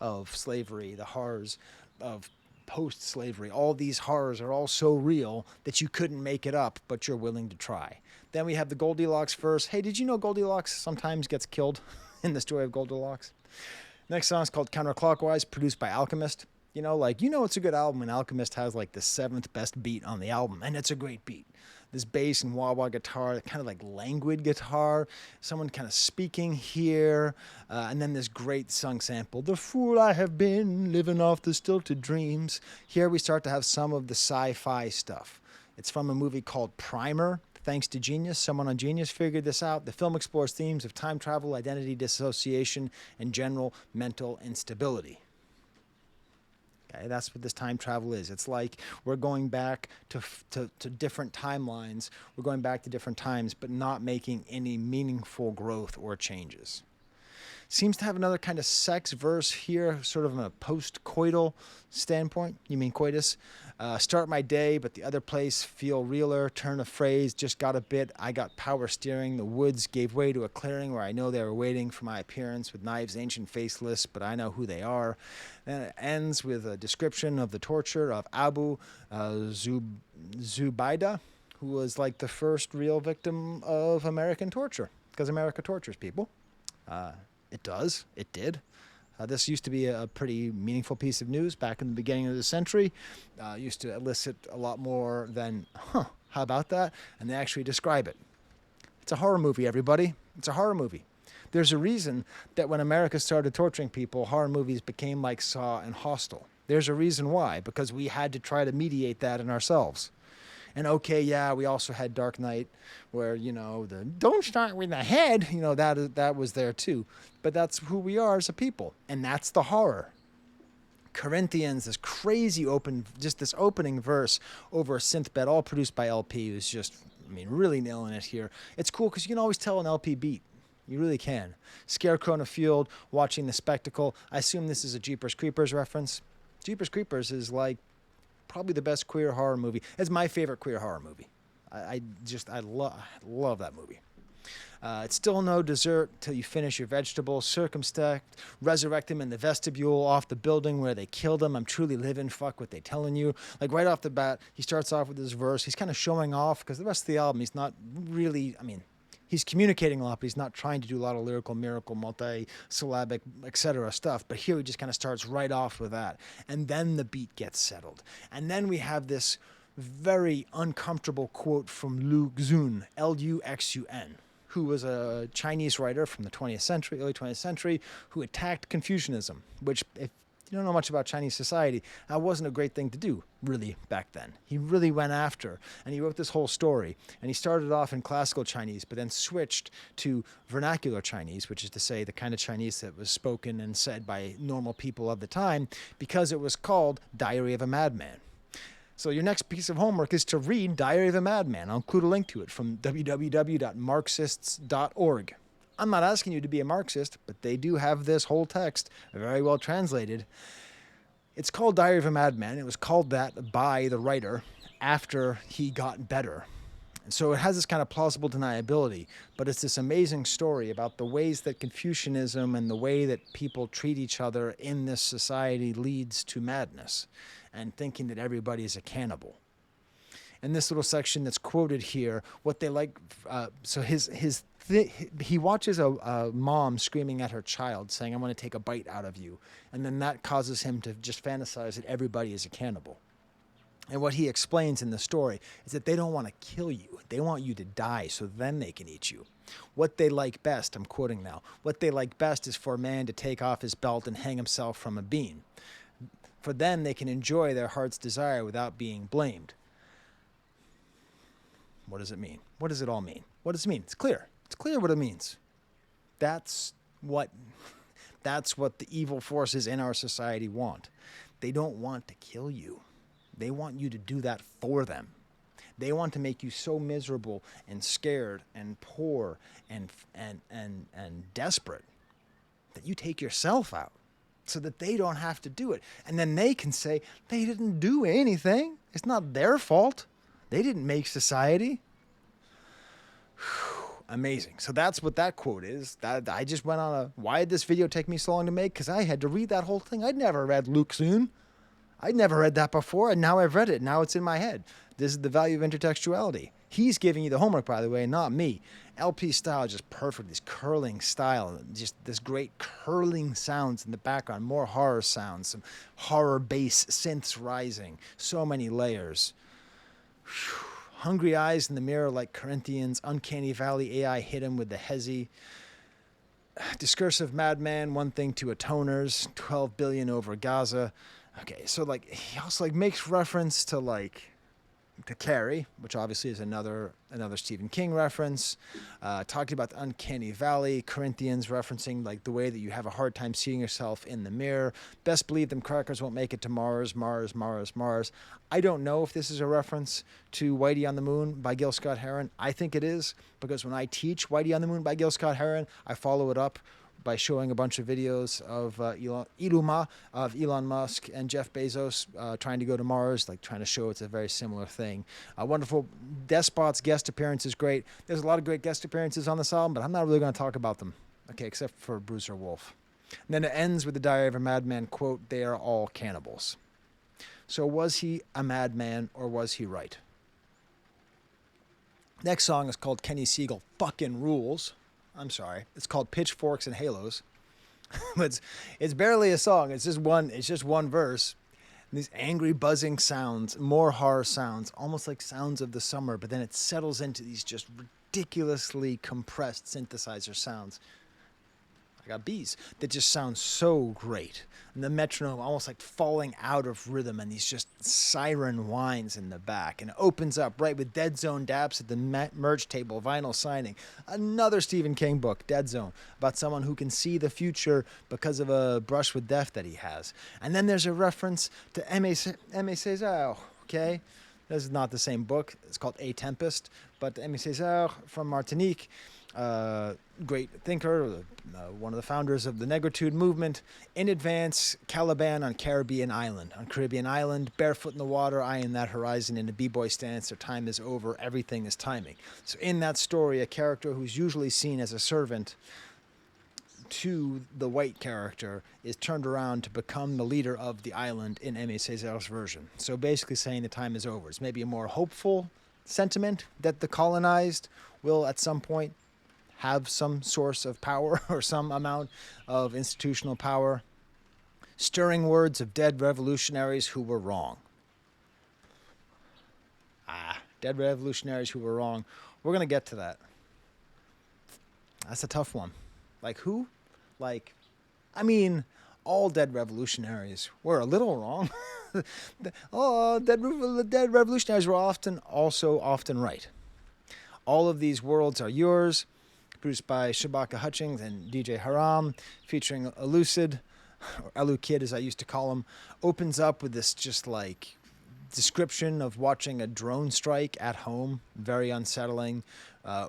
of slavery, the horrors of post-slavery, all these horrors are all so real that you couldn't make it up, but you're willing to try. Then we have the Goldilocks verse. Hey, did you know Goldilocks sometimes gets killed in the story of Goldilocks? Next song is called Counterclockwise, produced by Alchemist. You know, it's a good album when Alchemist has like the 7th best beat on the album, and it's a great beat. This bass and wah-wah guitar, kind of like languid guitar, someone kind of speaking here, and then this great sung sample, the fool I have been, living off the stilted dreams. Here we start to have some of the sci-fi stuff. It's from a movie called Primer, thanks to Genius. Someone on Genius figured this out. The film explores themes of time travel, identity dissociation, and general mental instability. Okay, that's what this time travel is. It's like we're going back to different timelines. We're going back to different times, but not making any meaningful growth or changes. Seems to have another kind of sex verse here, sort of from a post-coital standpoint. You mean coitus? Start my day, but the other place feel realer. Turn a phrase, just got a bit. I got power steering. The woods gave way to a clearing where I know they were waiting for my appearance with knives, ancient faceless, but I know who they are. Then it ends with a description of the torture of Abu Zubaydah, who was like the first real victim of American torture, because America tortures people. It does. It did. This used to be a pretty meaningful piece of news back in the beginning of the century. Used to elicit a lot more than, how about that? And they actually describe it. It's a horror movie, everybody. It's a horror movie. There's a reason that when America started torturing people, horror movies became like Saw and Hostel. There's a reason why, because we had to try to mediate that in ourselves. And okay, yeah, we also had Dark Knight, where, the don't start with the head, that was there too. But that's who we are as a people, and that's the horror. Corinthians, this crazy this opening verse over a synth bed, all produced by LP, who's just, really nailing it here. It's cool because you can always tell an LP beat. You really can. Scarecrow in a field, watching the spectacle. I assume this is a Jeepers Creepers reference. Jeepers Creepers is like probably the best queer horror movie. It's my favorite queer horror movie. I love that movie. It's still no dessert till you finish your vegetables. Circumspect, resurrect him in the vestibule off the building where they killed him. I'm truly living. Fuck what they telling you. Like right off the bat, he starts off with this verse. He's kind of showing off because the rest of the album, he's not really. He's communicating a lot, but he's not trying to do a lot of lyrical, miracle, multi-syllabic, etc. stuff. But here he just kind of starts right off with that. And then the beat gets settled. And then we have this very uncomfortable quote from Lu Xun, Luxun, who was a Chinese writer from the 20th century, early 20th century, who attacked Confucianism, which, if you don't know much about Chinese society, that wasn't a great thing to do, really, back then. He really went after, and he wrote this whole story. And he started off in classical Chinese, but then switched to vernacular Chinese, which is to say the kind of Chinese that was spoken and said by normal people of the time, because it was called Diary of a Madman. So your next piece of homework is to read Diary of a Madman. I'll include a link to it from www.marxists.org. I'm not asking you to be a Marxist, but they do have this whole text very well translated. It's called Diary of a Madman. It was called that by the writer after he got better. And so it has this kind of plausible deniability, but it's this amazing story about the ways that Confucianism and the way that people treat each other in this society leads to madness and thinking that everybody is a cannibal. In this little section that's quoted here, what they like, he watches a mom screaming at her child saying, I want to take a bite out of you. And then that causes him to just fantasize that everybody is a cannibal. And what he explains in the story is that they don't want to kill you. They want you to die so then they can eat you. What they like best, I'm quoting now, what they like best is for a man to take off his belt and hang himself from a beam. For then they can enjoy their heart's desire without being blamed. What does it mean? What does it all mean? What does it mean? It's clear. It's clear what it means. That's what the evil forces in our society want. They don't want to kill you. They want you to do that for them. They want to make you so miserable and scared and poor and desperate that you take yourself out so that they don't have to do it. And then they can say, they didn't do anything. It's not their fault. They didn't make society. Amazing. So that's what that quote is. I just went on why did this video take me so long to make? Because I had to read that whole thing. I'd never read Luxun. I'd never read that before, and now I've read it. Now it's in my head. This is the value of intertextuality. He's giving you the homework, by the way, not me. LP style is just perfect. This curling style, just this great curling sounds in the background, more horror sounds, some horror bass synths rising, so many layers. Whew. Hungry eyes in the mirror like Corinthians, uncanny valley AI hit him with the hezi. Discursive madman, one thing to atoners, 12 billion over Gaza. Okay, so he also makes reference to to Carrie, which obviously is another Stephen King reference. Talking about the uncanny valley, Corinthians referencing like the way that you have a hard time seeing yourself in the mirror. Best believe them crackers won't make it to Mars, Mars, Mars, Mars. I don't know if this is a reference to Whitey on the Moon by Gil Scott-Heron. I think it is, because when I teach Whitey on the Moon by Gil Scott-Heron, I follow it up by showing a bunch of videos of Elon Musk and Jeff Bezos trying to go to Mars, like trying to show it's a very similar thing. Wonderful. Despot's guest appearance is great. There's a lot of great guest appearances on this album, but I'm not really going to talk about them, okay, except for Bruiser Wolf. And then it ends with the Diary of a Madman quote, "They are all cannibals." So was he a madman or was he right? Next song is called Kenny Siegel Fucking Rules. I'm sorry. It's called Pitchforks and Halos. But it's barely a song. It's just one verse. And these angry buzzing sounds, more horror sounds, almost like sounds of the summer, but then it settles into these just ridiculously compressed synthesizer sounds. I got bees that just sound so great. And the metronome almost like falling out of rhythm, and these just siren whines in the back. And it opens up right with Dead Zone Daps at the merch table, vinyl signing. Another Stephen King book, Dead Zone, about someone who can see the future because of a brush with death that he has. And then there's a reference to Aimé Césaire, okay? This is not the same book. It's called A Tempest, but Aimé Césaire from Martinique, great thinker, one of the founders of the Negritude movement. In advance, Caliban on Caribbean Island, barefoot in the water, eyeing that horizon in a b-boy stance. Their time is over. Everything is timing. So in that story, a character who's usually seen as a servant to the white character is turned around to become the leader of the island in Aimé Césaire's version. So basically saying the time is over. It's maybe a more hopeful sentiment that the colonized will at some point have some source of power or some amount of institutional power. Stirring words of dead revolutionaries who were wrong. Dead revolutionaries who were wrong. We're going to get to that. That's a tough one. Like who? Like, I mean, all dead revolutionaries were a little wrong. Dead revolutionaries were often right. All of these worlds are yours. Produced by Shabaka Hutchings and DJ Haram, featuring Elucid, or Elu Kid as I used to call him, opens up with this just like description of watching a drone strike at home, very unsettling,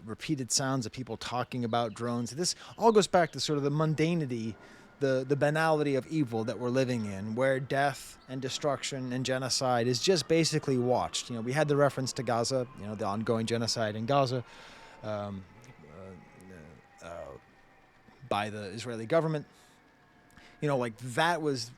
repeated sounds of people talking about drones. This all goes back to sort of the mundanity, the banality of evil that we're living in, where death and destruction and genocide is just basically watched. You know, we had the reference to Gaza, you know, the ongoing genocide in Gaza, by the Israeli government. You know, like that was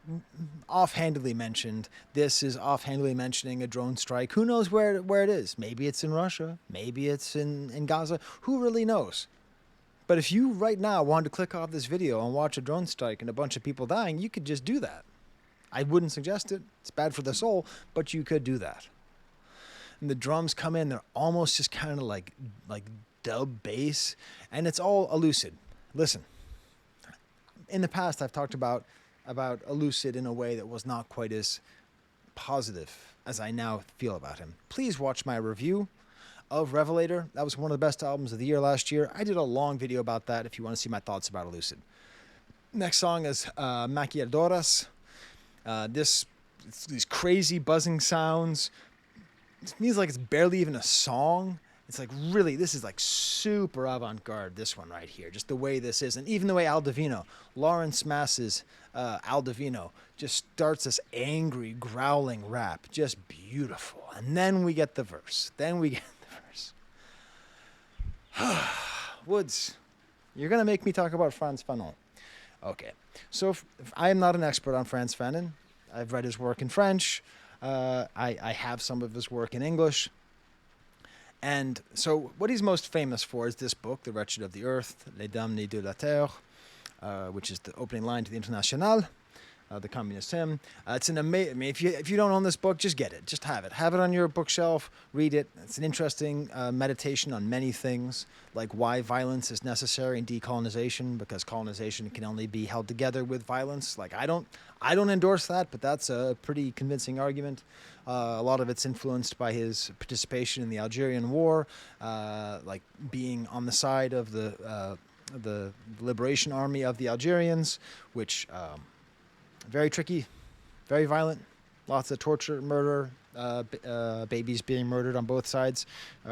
offhandedly mentioned. This is offhandedly mentioning a drone strike. Who knows where it is? Maybe it's in Russia. Maybe it's in Gaza. Who really knows? But if you right now wanted to click off this video and watch a drone strike and a bunch of people dying, you could just do that. I wouldn't suggest it. It's bad for the soul, but you could do that. And the drums come in. They're almost just kind of like dub bass. And it's all Elucid. Listen. In the past, I've talked about Elucid in a way that was not quite as positive as I now feel about him. Please watch my review of Revelator. That was one of the best albums of the year last year. I did a long video about that if you want to see my thoughts about Elucid. Next song is Maquilladoras. These crazy buzzing sounds. It feels like it's barely even a song. It's like really, this is like super avant-garde, this one right here. Just the way this is. And even the way Aldovino, Lawrence Mass's Aldovino, just starts this angry, growling rap. Just beautiful. And then we get the verse. Woods, you're going to make me talk about Frantz Fanon. Okay. So if I am not an expert on Frantz Fanon. I've read his work in French. I have some of his work in English. And so what he's most famous for is this book, The Wretched of the Earth, Les Damnés de la Terre, which is the opening line to the Internationale, The Communist Hymn. It's an amazing. I mean, if you don't own this book, just get it. Just have it. Have it on your bookshelf. Read it. It's an interesting meditation on many things, like why violence is necessary in decolonization, because colonization can only be held together with violence. Like I don't endorse that, but that's a pretty convincing argument. A lot of it's influenced by his participation in the Algerian War, like being on the side of the Liberation Army of the Algerians, which very tricky, very violent, lots of torture, murder, babies being murdered on both sides.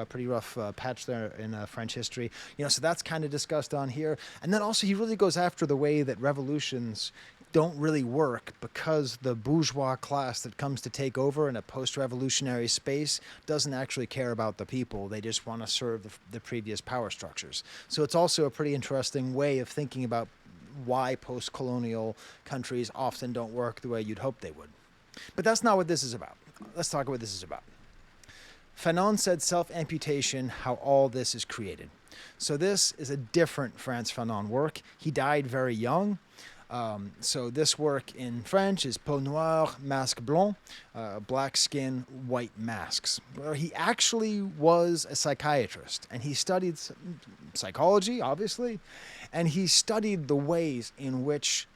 Pretty rough patch there in French history. So that's kind of discussed on here. And then also he really goes after the way that revolutions don't really work, because the bourgeois class that comes to take over in a post-revolutionary space doesn't actually care about the people. They just want to serve the previous power structures. So it's also a pretty interesting way of thinking about why post-colonial countries often don't work the way you'd hope they would. But that's not what this is about. Let's talk about what this is about. Fanon said self-amputation, how all this is created. So this is a different Frantz Fanon work. He died very young. So this work in French is peau noire, masque blanc, black skin, white masks. Where he actually was a psychiatrist, and he studied psychology, obviously, and he studied the ways in which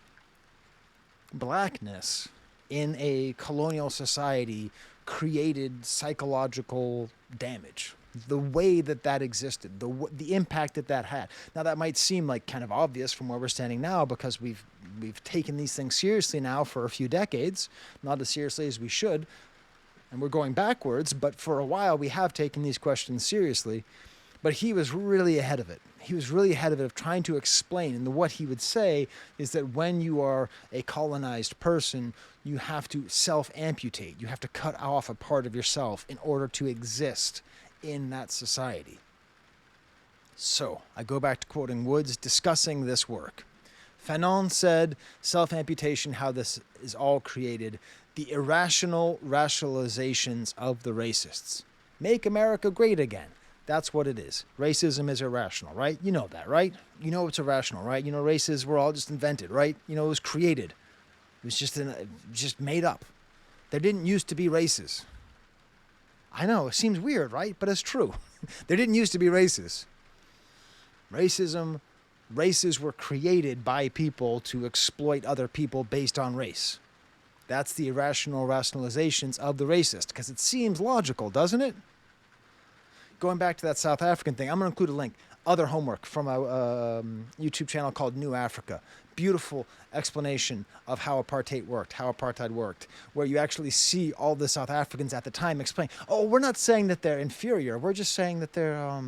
blackness in a colonial society created psychological damage. The way that existed, the impact that had. Now that might seem like kind of obvious from where we're standing now, because we've taken these things seriously now for a few decades, not as seriously as we should, and we're going backwards, but for a while we have taken these questions seriously. But he was really ahead of it. He was really ahead of it, of trying to explain. And what he would say is that when you are a colonized person, you have to self-amputate. You have to cut off a part of yourself in order to exist in that society. So, I go back to quoting Woods discussing this work. Fanon said, self-amputation, how this is all created, the irrational rationalizations of the racists. Make America great again. That's what it is. Racism is irrational, right? You know that, right? You know it's irrational, right? Races were all just invented, right? It was created. It was just made up. There didn't used to be races. I know, it seems weird, right? But it's true. There didn't used to be races. Races were created by people to exploit other people based on race. That's the irrational rationalizations of the racist, because it seems logical, doesn't it? Going back to that South African thing, I'm going to include a link. Other homework from a YouTube channel called New Africa. Beautiful explanation of how apartheid worked, where you actually see all the South Africans at the time explain, oh, we're not saying that they're inferior. We're just saying that they're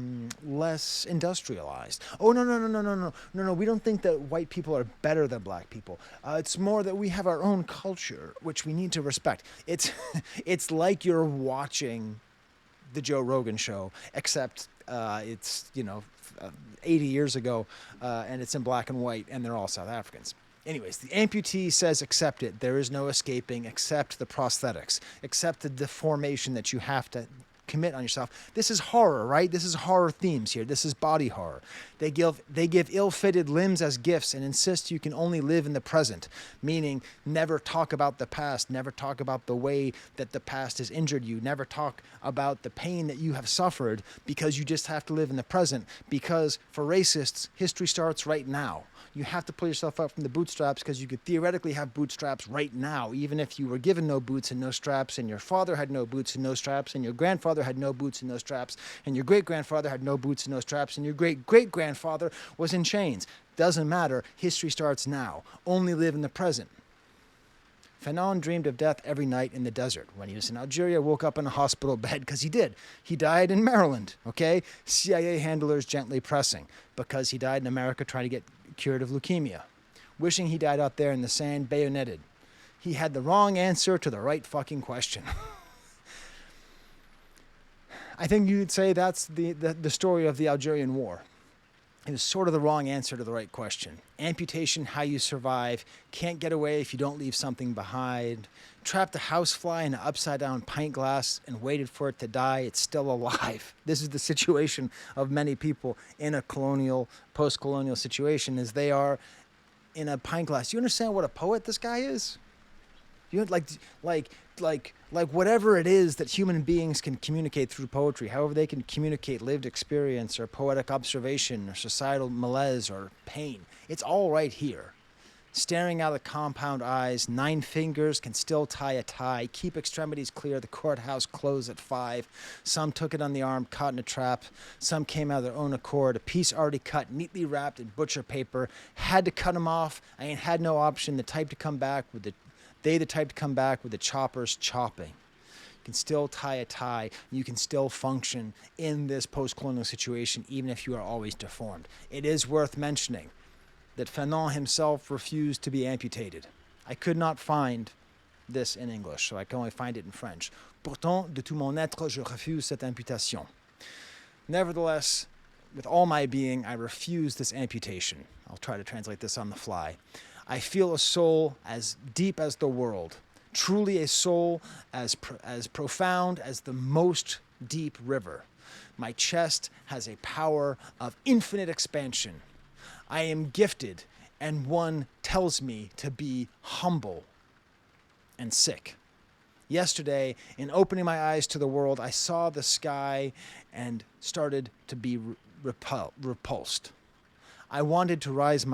less industrialized. Oh, no. We don't think that white people are better than black people. It's more that we have our own culture, which we need to respect. It's like you're watching the Joe Rogan show, except it's 80 years ago, and it's in black and white, and they're all South Africans. Anyways, the amputee says accept it. There is no escaping. Accept the prosthetics. Accept the deformation that you have to commit on yourself. This is horror, right? This is horror themes here. This is body horror. They give ill-fitted limbs as gifts and insist you can only live in the present, meaning never talk about the past, never talk about the way that the past has injured you, never talk about the pain that you have suffered, because you just have to live in the present, because for racists, history starts right now. You have to pull yourself up from the bootstraps, because you could theoretically have bootstraps right now, even if you were given no boots and no straps, and your father had no boots and no straps, and your grandfather had no boots and no straps, and your great-grandfather had no boots and no straps, and your great-great-grandfather was in chains. Doesn't matter. History starts now. Only live in the present. Fanon dreamed of death every night in the desert. When he was in Algeria, woke up in a hospital bed, because he did. He died in Maryland, okay? CIA handlers gently pressing, because he died in America trying to get cured of leukemia. Wishing he died out there in the sand, bayoneted. He had the wrong answer to the right fucking question. I think you'd say that's the story of the Algerian War. It was sort of the wrong answer to the right question. Amputation, how you survive. Can't get away if you don't leave something behind. Trapped a housefly in an upside-down pint glass and waited for it to die. It's still alive. This is the situation of many people in a post-colonial situation, is they are in a pint glass. You understand what a poet this guy is? You know, like whatever it is that human beings can communicate through poetry, however they can communicate lived experience or poetic observation or societal malaise or pain, it's all right here. Staring out of the compound eyes, 9 fingers can still tie a tie, keep extremities clear, the courthouse closed at 5. Some took it on the arm, caught in a trap. Some came out of their own accord, a piece already cut, neatly wrapped in butcher paper. Had to cut them off. I ain't had no option. The type to come back with the choppers chopping. You can still tie a tie. You can still function in this post-colonial situation, even if you are always deformed. It is worth mentioning that Fanon himself refused to be amputated. I could not find this in English, so I can only find it in French. Pourtant, de tout mon être, je refuse cette amputation. Nevertheless, with all my being, I refuse this amputation. I'll try to translate this on the fly. I feel a soul as deep as the world, truly a soul as profound as the most deep river. My chest has a power of infinite expansion. I am gifted, and one tells me to be humble and sick. Yesterday, in opening my eyes to the world, I saw the sky and started to be repulsed. I wanted to rise,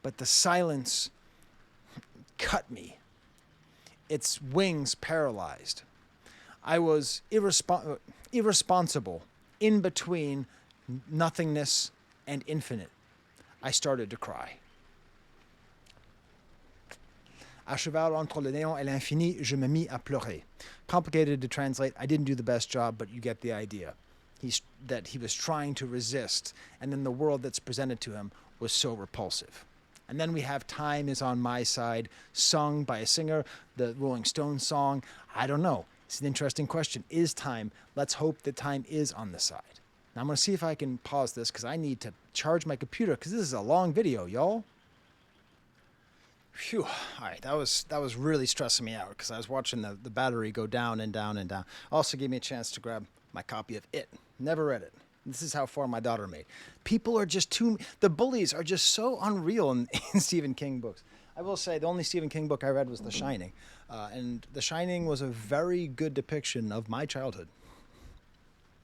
but the silence cut me. Its wings paralyzed. I was irresponsible, in between nothingness and infinite. I started to cry. À cheval entre le néant et l'infini, je me mis à pleurer. Complicated to translate. I didn't do the best job, but you get the idea. That he was trying to resist, and then the world that's presented to him was so repulsive. And then we have Time Is on My Side, sung by a singer, the Rolling Stones song. I don't know. It's an interesting question. Is time? Let's hope that time is on the side. Now I'm going to see if I can pause this because I need to charge my computer because this is a long video, y'all. Phew. All right, that was really stressing me out because I was watching the battery go down and down and down. Also gave me a chance to grab my copy of It. Never read it. This is how far my daughter made. People are just the bullies are just so unreal in Stephen King books. I will say the only Stephen King book I read was The Shining. And The Shining was a very good depiction of my childhood.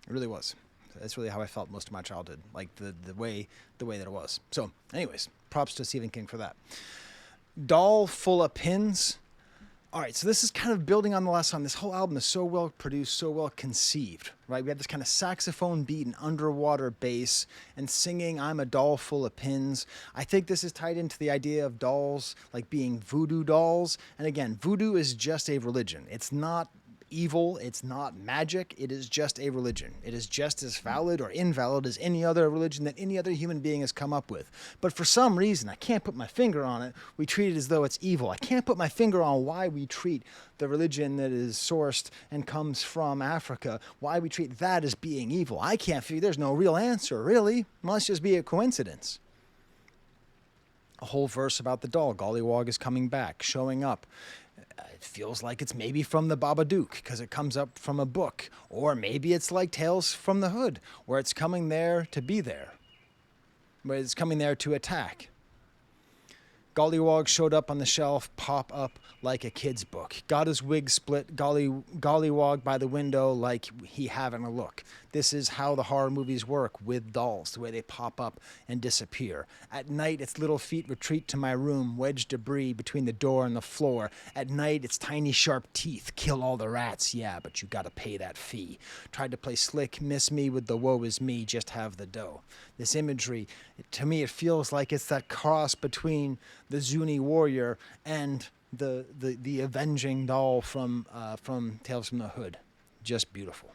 It really was. That's really how I felt most of my childhood, like the way that it was. So anyways, props to Stephen King for that. Doll Full of Pins. All right, so this is kind of building on the last song. This whole album is so well produced, so well conceived, right? We have this kind of saxophone beat and underwater bass and singing, I'm a doll full of pins. I think this is tied into the idea of dolls, like being voodoo dolls. And again, voodoo is just a religion. It's not evil, it's not magic, it is just a religion. It is just as valid or invalid as any other religion that any other human being has come up with. But for some reason, I can't put my finger on it, we treat it as though it's evil. I can't put my finger on why we treat the religion that is sourced and comes from Africa, why we treat that as being evil. I can't figure, there's no real answer, really. It must just be a coincidence. A whole verse about the doll. Gollywog is coming back, showing up. It feels like it's maybe from the Babadook because it comes up from a book. Or maybe it's like Tales from the Hood, where it's coming there to be there. Where it's coming there to attack. Gollywog showed up on the shelf, pop up like a kid's book. Got his wig split, Gollywog by the window like he having a look. This is how the horror movies work with dolls, the way they pop up and disappear. At night, its little feet retreat to my room, wedge debris between the door and the floor. At night, its tiny sharp teeth kill all the rats. Yeah, but you gotta pay that fee. Tried to play slick, miss me with the woe is me, just have the dough. This imagery, to me, it feels like it's that cross between the Zuni warrior and the avenging doll from Tales from the Hood. Just beautiful.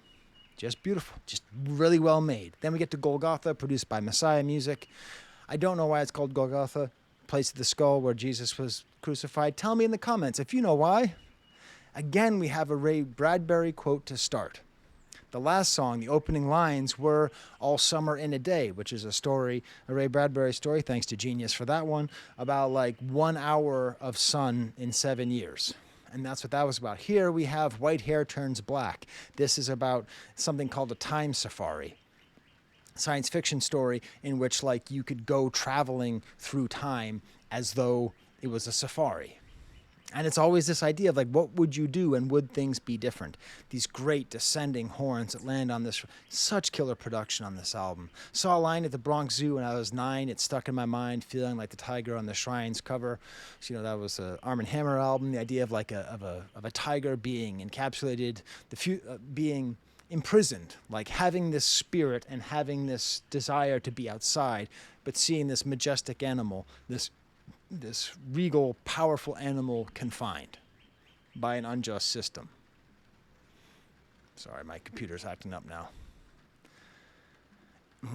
Just beautiful. Just really well made. Then we get to Golgotha, produced by Messiah Music. I don't know why it's called Golgotha, place of the skull where Jesus was crucified. Tell me in the comments if you know why. Again, we have a Ray Bradbury quote to start. The last song, the opening lines were All Summer in a Day, which is a story, a Ray Bradbury story, thanks to Genius for that one, about like 1 hour of sun in 7 years. And that's what that was about. Here we have White Hair Turns Black. This is about something called a time safari. science fiction story in which like you could go traveling through time as though it was a safari. And it's always this idea of like, what would you do and would things be different? These great descending horns that land on this, such killer production on this album. Saw a line at the Bronx Zoo when I was 9. It stuck in my mind, feeling like the tiger on the Shrine's cover. So, you know, that was a Arm & Hammer album. The idea of like a tiger being encapsulated, being imprisoned, like having this spirit and having this desire to be outside, but seeing this majestic animal, this regal, powerful animal confined by an unjust system. Sorry, my computer's acting up now.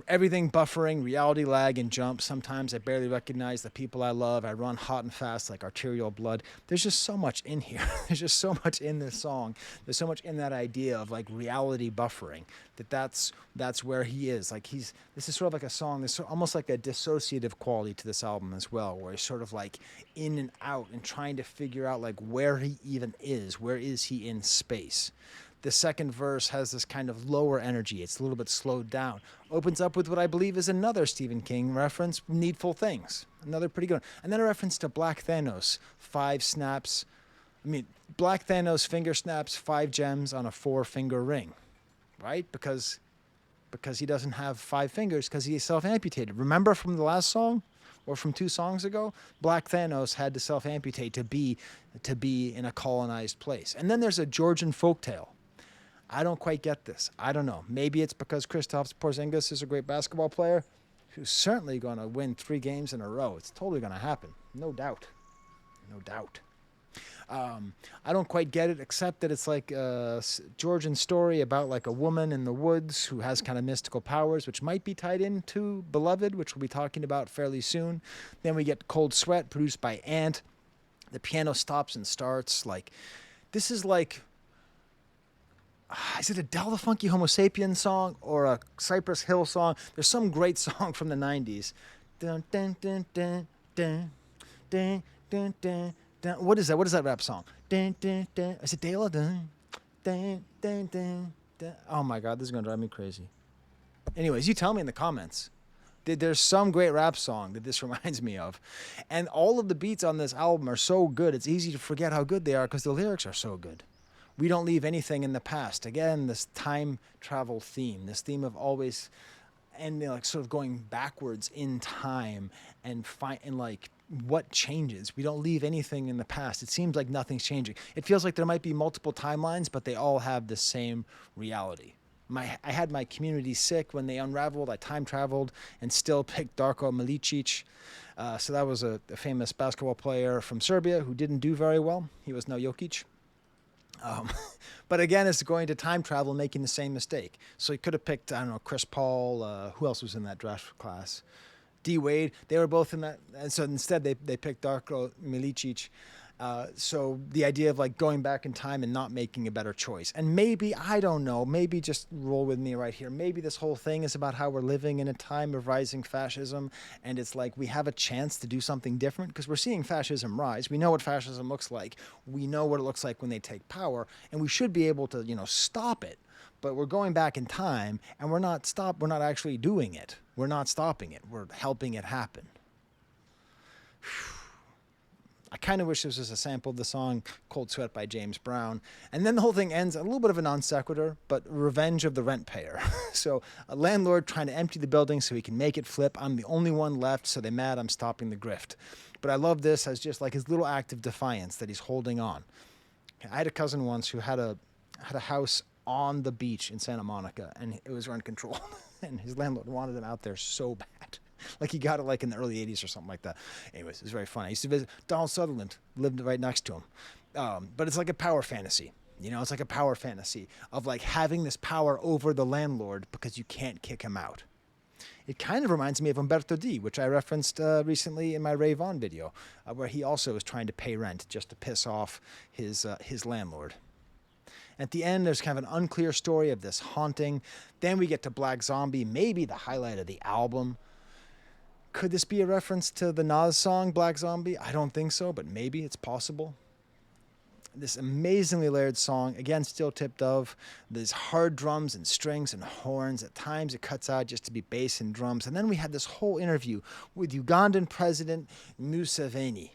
Everything buffering, reality lag and jump. Sometimes I barely recognize the people I love. I run hot and fast like arterial blood. There's just so much in here. There's just so much in this song. There's so much in that idea of like reality buffering that's where he is. Like this is sort of like a song. There's almost like a dissociative quality to this album as well, where he's sort of like in and out and trying to figure out like where he even is. Where is he in space? The second verse has this kind of lower energy. It's a little bit slowed down. Opens up with what I believe is another Stephen King reference, Needful Things. Another pretty good one. And then a reference to Black Thanos, 5 snaps. Black Thanos finger snaps 5 gems on a 4-finger ring, right? Because he doesn't have 5 fingers because he is self-amputated. Remember from the last song? Or from 2 songs ago, Black Thanos had to self-amputate to be in a colonized place. And then there's a Georgian folktale. I don't quite get this. I don't know. Maybe it's because Kristaps Porzingis is a great basketball player who's certainly going to win 3 games in a row. It's totally going to happen. No doubt. No doubt. I don't quite get it, except that it's like a Georgian story about like a woman in the woods who has kind of mystical powers, which might be tied into Beloved, which we'll be talking about fairly soon. Then we get Cold Sweat, produced by Ant. The piano stops and starts. Like, this is like... Is it a Del the Funky Homo Sapien song or a Cypress Hill song? There's some great song from the 90s. Dun, dun, dun, dun, dun, dun, dun, dun, dun. What is that? What is that rap song? Dun, dun, dun. Is it Dale? Dun, dun, dun, dun, dun. Oh my God, this is going to drive me crazy. Anyways, you tell me in the comments. There's some great rap song that this reminds me of. And all of the beats on this album are so good, it's easy to forget how good they are because the lyrics are so good. We don't leave anything in the past. Again, this time travel theme, this theme of always and like sort of going backwards in time and like what changes. We don't leave anything in the past. It seems like nothing's changing. It feels like there might be multiple timelines, but they all have the same reality. I had my community sick when they unraveled. I time traveled and still picked Darko Milicic. So that was a famous basketball player from Serbia who didn't do very well. He was no Jokic. But again, it's going to time travel, making the same mistake. So he could have picked, I don't know, Chris Paul. Who else was in that draft class? D. Wade. They were both in that. And so instead they picked Darko Milicic. So the idea of like going back in time and not making a better choice. And maybe, I don't know, maybe just roll with me right here. Maybe this whole thing is about how we're living in a time of rising fascism. And it's like we have a chance to do something different because we're seeing fascism rise. We know what fascism looks like. We know what it looks like when they take power. And we should be able to, stop it. But we're going back in time and we're not actually doing it. We're not stopping it. We're helping it happen. I kind of wish this was a sample of the song Cold Sweat by James Brown. And then the whole thing ends a little bit of a non sequitur, but revenge of the rent payer. So a landlord trying to empty the building so he can make it flip. I'm the only one left, so they're mad I'm stopping the grift. But I love this as just like his little act of defiance that he's holding on. I had a cousin once who had a house on the beach in Santa Monica, and it was rent control. And his landlord wanted him out there so bad. Like he got it like in the early 80s or something like that. Anyways, it was very funny. I used to visit Donald Sutherland, lived right next to him. But it's like a power fantasy. It's like a power fantasy of like having this power over the landlord because you can't kick him out. It kind of reminds me of Umberto D, which I referenced recently in my Ray Vaughn video, where he also was trying to pay rent just to piss off his landlord. At the end, there's kind of an unclear story of this haunting. Then we get to Black Zombie, maybe the highlight of the album. Could this be a reference to the Nas song, Black Zombie? I don't think so, but maybe it's possible. this amazingly layered song, again, steel-tipped dove. There's hard drums and strings and horns. At times it cuts out just to be bass and drums. And then we had this whole interview with Ugandan President Museveni.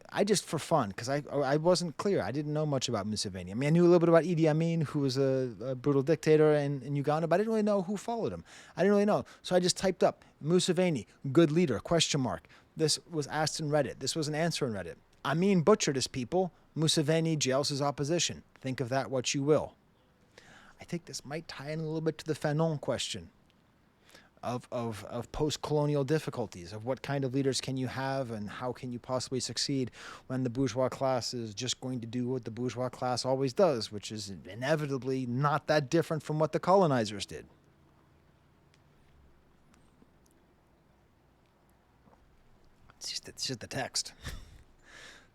I just for fun, because I wasn't clear. I didn't know much about Museveni. I mean, I knew a little bit about Idi Amin, who was a brutal dictator in Uganda, but I didn't really know who followed him. I didn't really know. So I just typed up Museveni, good leader, question mark. This was asked in Reddit. This was an answer in Reddit. Amin butchered his people. Museveni jails his opposition. Think of that what you will. I think this might tie in a little bit to the Fanon question of post-colonial difficulties, of what kind of leaders can you have and how can you possibly succeed when the bourgeois class is just going to do what the bourgeois class always does, which is inevitably not that different from what the colonizers did. It's just the text.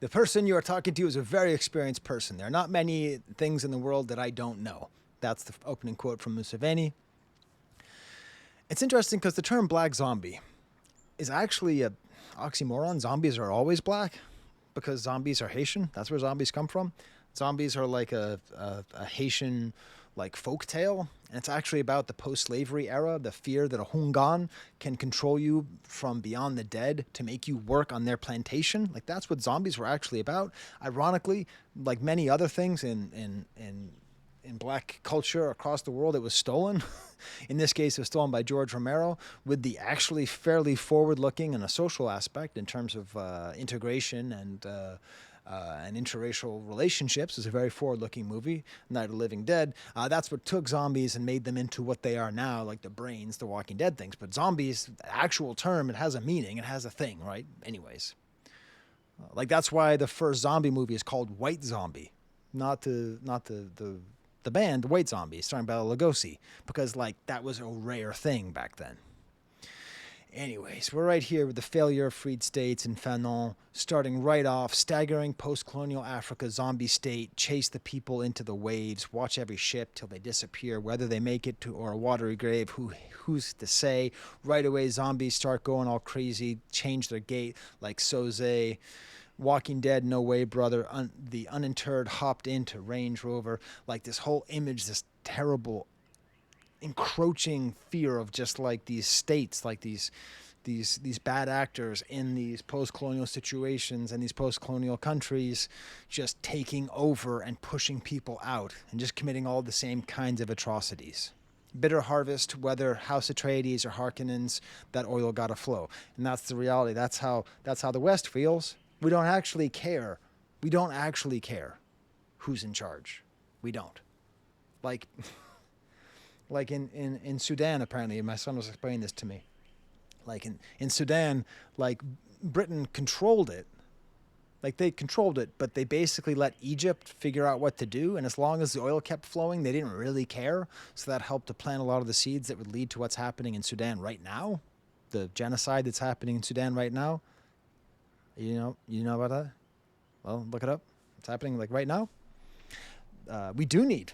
The person you are talking to is a very experienced person. There are not many things in the world that I don't know. That's the opening quote from Museveni. It's interesting because the term black zombie is actually an oxymoron. Zombies are always black because zombies are Haitian. That's where zombies come from. Zombies are like a Haitian like folk tale. And it's actually about the post-slavery era, the fear that a Hungan can control you from beyond the dead to make you work on their plantation. Like that's what zombies were actually about. Ironically, like many other things in black culture across the world, it was stolen. In this case, it was stolen by George Romero with the actually fairly forward-looking and a social aspect in terms of integration and interracial relationships. It's a very forward-looking movie, Night of the Living Dead. That's what took zombies and made them into what they are now, like the Brains, the Walking Dead things. But zombies, the actual term, it has a meaning, it has a thing, right? Anyways. Like that's why the first zombie movie is called White Zombie, not the band White Zombie, starring Bela Lugosi, because like that was a rare thing back then. Anyways, we're right here with the failure of freed states in Fanon, starting right off, staggering post-colonial Africa zombie state, chase the people into the waves, watch every ship till they disappear, whether they make it to or a watery grave, who's to say? Right away, zombies start going all crazy, change their gait like Soze. Walking Dead, no way, brother. The uninterred hopped into Range Rover. Like this whole image, this terrible, encroaching fear of just like these states, like these bad actors in these post-colonial situations and these post-colonial countries just taking over and pushing people out and just committing all the same kinds of atrocities. Bitter harvest, whether House Atreides or Harkonnens, that oil gotta flow. And that's the reality. That's how the West feels. We don't actually care. We don't actually care who's in charge. We don't. Like in Sudan, apparently, my son was explaining this to me. Like in Sudan, like Britain controlled it. Like they controlled it, but they basically let Egypt figure out what to do. And as long as the oil kept flowing, they didn't really care. So that helped to plant a lot of the seeds that would lead to what's happening in Sudan right now. The genocide that's happening in Sudan right now. You know about that? Well, look it up. It's happening like right now. We do need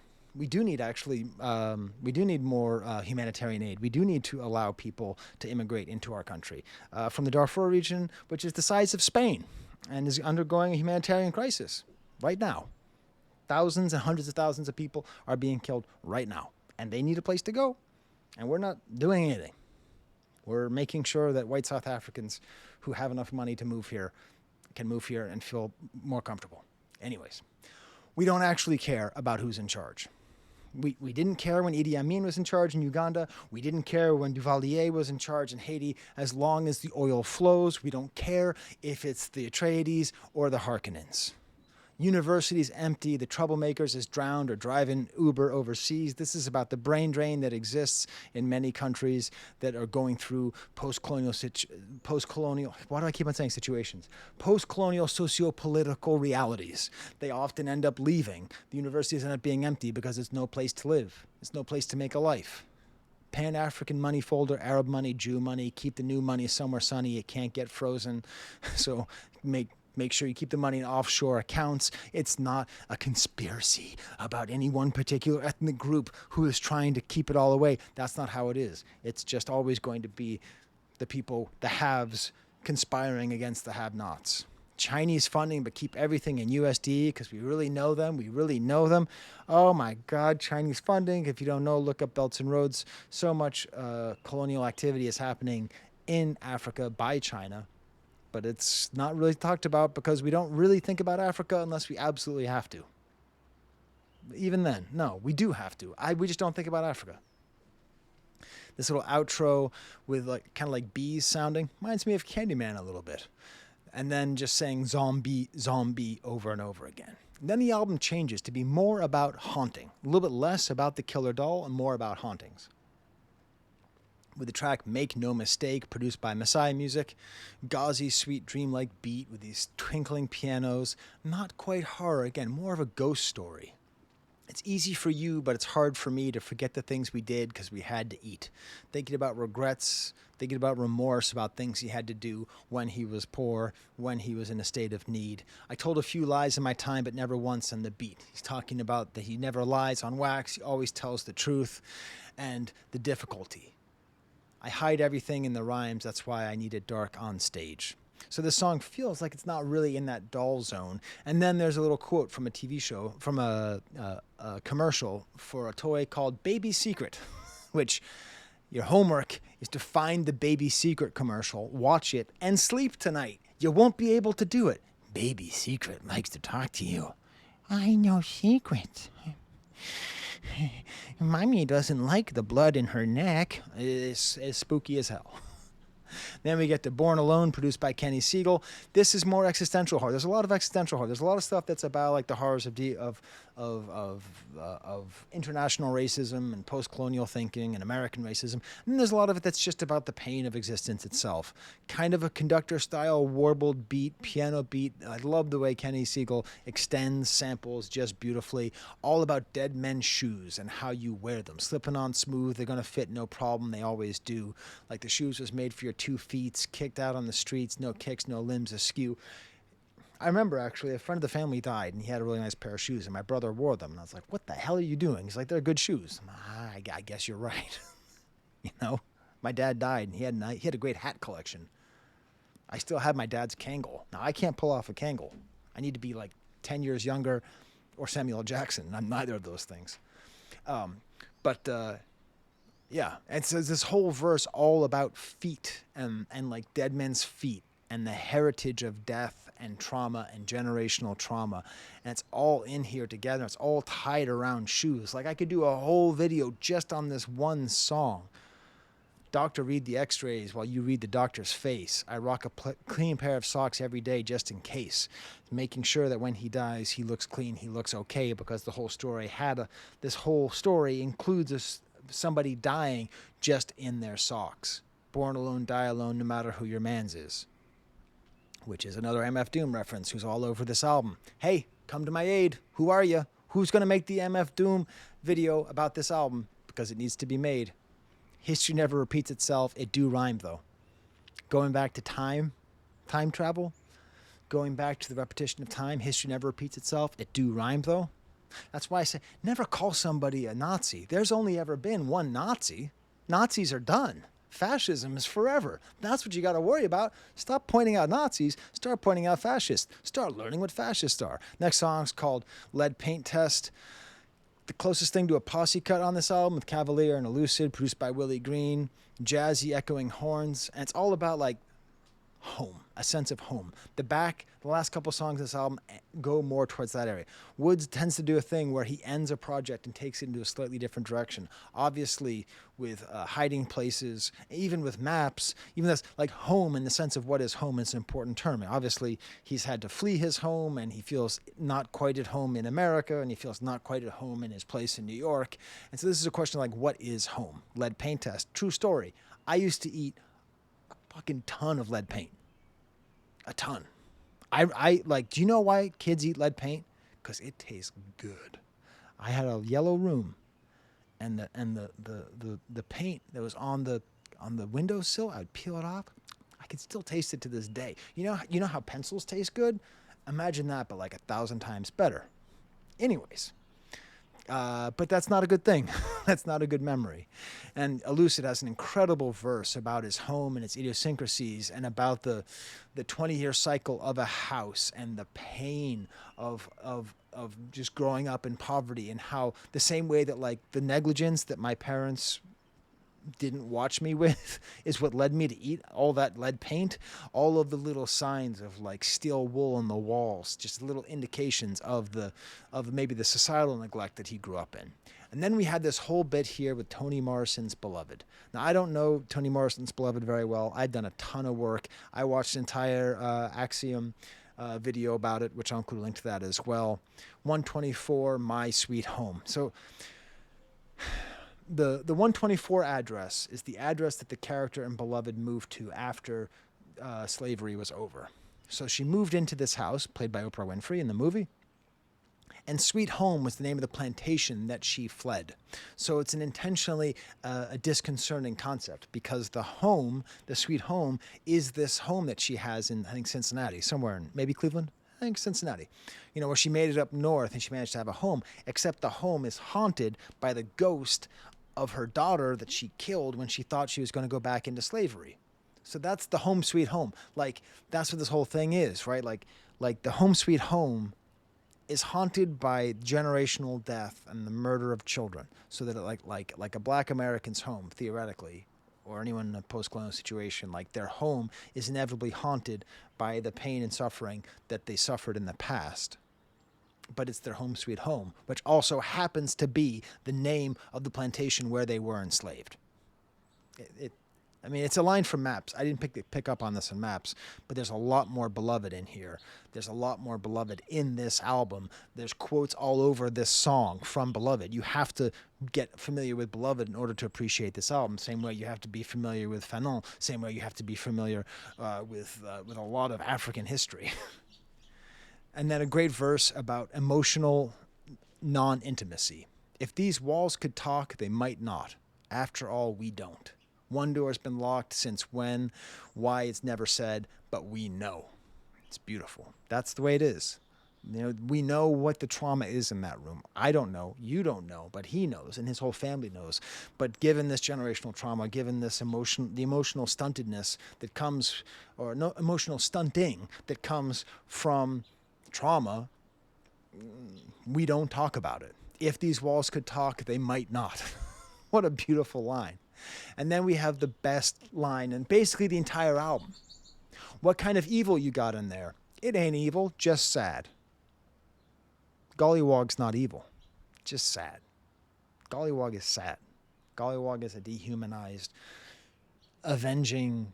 more humanitarian aid. We do need to allow people to immigrate into our country from the Darfur region, which is the size of Spain and is undergoing a humanitarian crisis right now. Thousands and hundreds of thousands of people are being killed right now, and they need a place to go, and we're not doing anything. We're making sure that white South Africans who have enough money to move here can move here and feel more comfortable. Anyways, we don't actually care about who's in charge. We didn't care when Idi Amin was in charge in Uganda. We didn't care when Duvalier was in charge in Haiti. As long as the oil flows, we don't care if it's the Atreides or the Harkonnens. Universities empty, the troublemakers is drowned or driving Uber overseas. This is about the brain drain that exists in many countries that are going through post-colonial, why do I keep on saying situations? Post-colonial socio-political realities. They often end up leaving. The universities end up being empty because there's no place to live. There's no place to make a life. Pan-African money folder, Arab money, Jew money, keep the new money somewhere sunny. It can't get frozen. So make sure you keep the money in offshore accounts. It's not a conspiracy about any one particular ethnic group who is trying to keep it all away. That's not how it is. It's just always going to be the people, the haves, conspiring against the have-nots. Chinese funding, but keep everything in USD because we really know them. We really know them. Oh my God, Chinese funding. If you don't know, look up Belts and Roads. So much colonial activity is happening in Africa by China, but it's not really talked about because we don't really think about Africa unless we absolutely have to. Even then, no, we do have to. We just don't think about Africa. This little outro with like kind of like bees sounding reminds me of Candyman a little bit. And then just saying zombie, zombie over and over again. And then the album changes to be more about haunting, a little bit less about the killer doll and more about hauntings. With the track Make No Mistake, produced by Messiah Music, gauzy, sweet, dreamlike beat with these twinkling pianos, not quite horror, again, more of a ghost story. It's easy for you, but it's hard for me to forget the things we did because we had to eat. Thinking about regrets, thinking about remorse about things he had to do when he was poor, when he was in a state of need. I told a few lies in my time, but never once on the beat. He's talking about that he never lies on wax, he always tells the truth, and the difficulty. I hide everything in the rhymes, that's why I need it dark on stage. So this song feels like it's not really in that doll zone. And then there's a little quote from a TV show, from a commercial for a toy called Baby Secret, which your homework is to find the Baby Secret commercial, watch it, and sleep tonight. You won't be able to do it. Baby Secret likes to talk to you. I know secrets. Mommy doesn't like the blood in her neck. It's spooky as hell. Then we get to Born Alone, produced by Kenny Siegel. This is more existential horror. There's a lot of existential horror. There's a lot of stuff that's about like the horrors of international racism and post-colonial thinking and American racism. And then there's a lot of it that's just about the pain of existence itself. Kind of a conductor-style warbled beat, piano beat. I love the way Kenny Siegel extends samples just beautifully. All about dead men's shoes and how you wear them. Slipping on smooth, they're going to fit no problem. They always do. Like the shoes was made for your 2 feet, kicked out on the streets, no kicks, no limbs askew. I remember actually a friend of the family died and he had a really nice pair of shoes and my brother wore them and I was like, what the hell are you doing? He's like, they're good shoes. I guess you're right. You know, my dad died and he had a great hat collection. I still have my dad's Kangol. Now I can't pull off a Kangol. I need to be like 10 years younger or Samuel L. Jackson. I'm neither of those things. Yeah, and so this whole verse all about feet and like dead men's feet and the heritage of death and trauma and generational trauma. And it's all in here together. It's all tied around shoes. Like I could do a whole video just on this one song. Doctor, read the x-rays while you read the doctor's face. I rock a clean pair of socks every day just in case. Making sure that when he dies, he looks clean, he looks okay, because the whole story this whole story includes somebody dying just in their socks. Born alone, die alone, no matter who your man's is. Which is another MF Doom reference who's all over this album. Hey, come to my aid. Who are you? Who's going to make the MF Doom video about this album? Because it needs to be made. History never repeats itself. It do rhyme, though. Going back to time travel, going back to the repetition of time, history never repeats itself. It do rhyme, though. That's why I say, never call somebody a Nazi. There's only ever been one Nazi. Nazis are done. Fascism is forever. That's what you got to worry about. Stop pointing out Nazis. Start pointing out fascists. Start learning what fascists are. Next song's called Lead Paint Test. The closest thing to a posse cut on this album with Cavalier and Elucid, produced by Willie Green. Jazzy echoing horns. And it's all about like home, a sense of home. The last couple songs of this album go more towards that area. Woods tends to do a thing where he ends a project and takes it into a slightly different direction. Obviously, with hiding places, even with maps, even that's like home in the sense of what is home is an important term. And obviously, he's had to flee his home and he feels not quite at home in America and he feels not quite at home in his place in New York. And so this is a question like, what is home? Lead paint test. True story. I used to eat fucking ton of lead paint. A ton. I like, do you know why kids eat lead paint? Because it tastes good. I had a yellow room and the paint that was on the windowsill, I'd peel it off. I can still taste it to this day. You know how pencils taste good? Imagine that, but like 1,000 times better. Anyways, But that's not a good thing. That's not a good memory. And Elucid has an incredible verse about his home and its idiosyncrasies and about the 20-year cycle of a house and the pain of just growing up in poverty, and how the same way that like the negligence that my parents didn't watch me with is what led me to eat all that lead paint. All of the little signs of like steel wool on the walls, just little indications of maybe the societal neglect that he grew up in. And then we had this whole bit here with Toni Morrison's Beloved. Now, I don't know Toni Morrison's Beloved very well. I've done a ton of work. I watched an entire Axiom video about it, which I'll include a link to that as well. 124, My Sweet Home. So the 124 address is the address that the character in Beloved moved to after slavery was over. So she moved into this house, played by Oprah Winfrey in the movie, and Sweet Home was the name of the plantation that she fled. So it's an intentionally a disconcerting concept, because the Sweet Home, is this home that she has in, I think, Cincinnati, somewhere in maybe Cleveland? I think Cincinnati, where she made it up north and she managed to have a home, except the home is haunted by the ghost of her daughter that she killed when she thought she was going to go back into slavery. So that's the home sweet home. Like, that's what this whole thing is, right? Like the home sweet home is haunted by generational death and the murder of children. So that like a Black American's home, theoretically, or anyone in a post-colonial situation, like their home is inevitably haunted by the pain and suffering that they suffered in the past. But it's their home sweet home, which also happens to be the name of the plantation where they were enslaved. It's a line from Maps. I didn't pick up on this in Maps, but there's a lot more Beloved in here. There's a lot more Beloved in this album. There's quotes all over this song from Beloved. You have to get familiar with Beloved in order to appreciate this album. Same way you have to be familiar with Fanon. Same way you have to be familiar with a lot of African history. And then a great verse about emotional non-intimacy. If these walls could talk, they might not. After all, we don't. One door's been locked since when, why it's never said, but we know. It's beautiful. That's the way it is. We know what the trauma is in that room. I don't know, you don't know, but he knows, and his whole family knows. But given this generational trauma, given this the emotional stuntedness that comes, or no emotional stunting that comes from trauma, we don't talk about it. If these walls could talk, they might not. What a beautiful line. And then we have the best line in basically the entire album. What kind of evil you got in there? It ain't evil, just sad. Gollywog's not evil, just sad. Gollywog is sad. Gollywog is a dehumanized, avenging,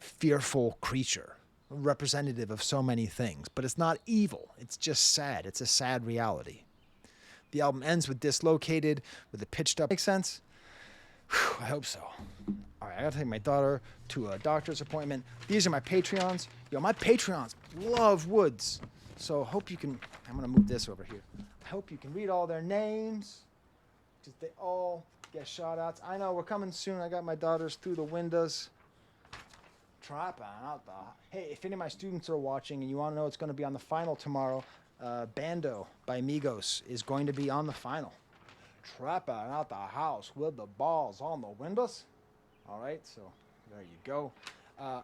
fearful creature, representative of so many things. But it's not evil, it's just sad. It's a sad reality. The album ends with Dislocated, with a pitched up. Makes sense? Whew, I hope so. All right, I gotta take my daughter to a doctor's appointment. These are my Patreons. Yo, my Patreons love woods. So hope you can, I'm gonna move this over here. I hope you can read all their names, because they all get shout outs. I know, we're coming soon. I got my daughters through the windows. Hey, if any of my students are watching and you want to know what's going to be on the final tomorrow, Bando by Migos is going to be on the final. Trapping out the house with the balls on the windows. All right, so there you go.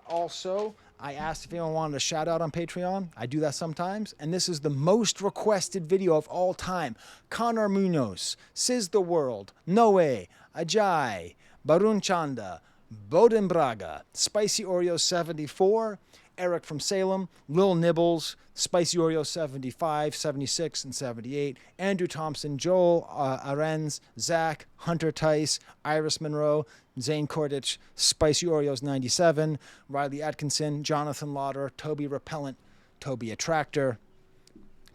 Also, I asked if anyone wanted a shout out on Patreon. I do that sometimes, and this is the most requested video of all time. Connor Munoz, Siz the World, Noe, Ajay, Barun Chanda, Boden Braga, Spicy Oreo 74, Eric from Salem, Lil Nibbles, Spicy Oreo 75, 76, and 78, Andrew Thompson, Joel Arens, Zach, Hunter Tice, Iris Monroe, Zane Kordich, Spicy Oreos 97, Riley Atkinson, Jonathan Lauder, Toby Repellent, Toby Attractor,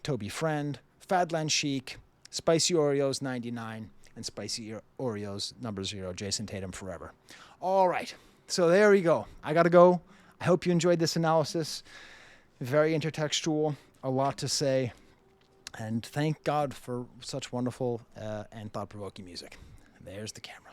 Toby Friend, Fadland Chic, Spicy Oreos 99, and Spicy Oreos number 0, Jason Tatum Forever. All right, so there we go. I got to go. I hope you enjoyed this analysis. Very intertextual, a lot to say, and thank God for such wonderful and thought-provoking music. There's the camera.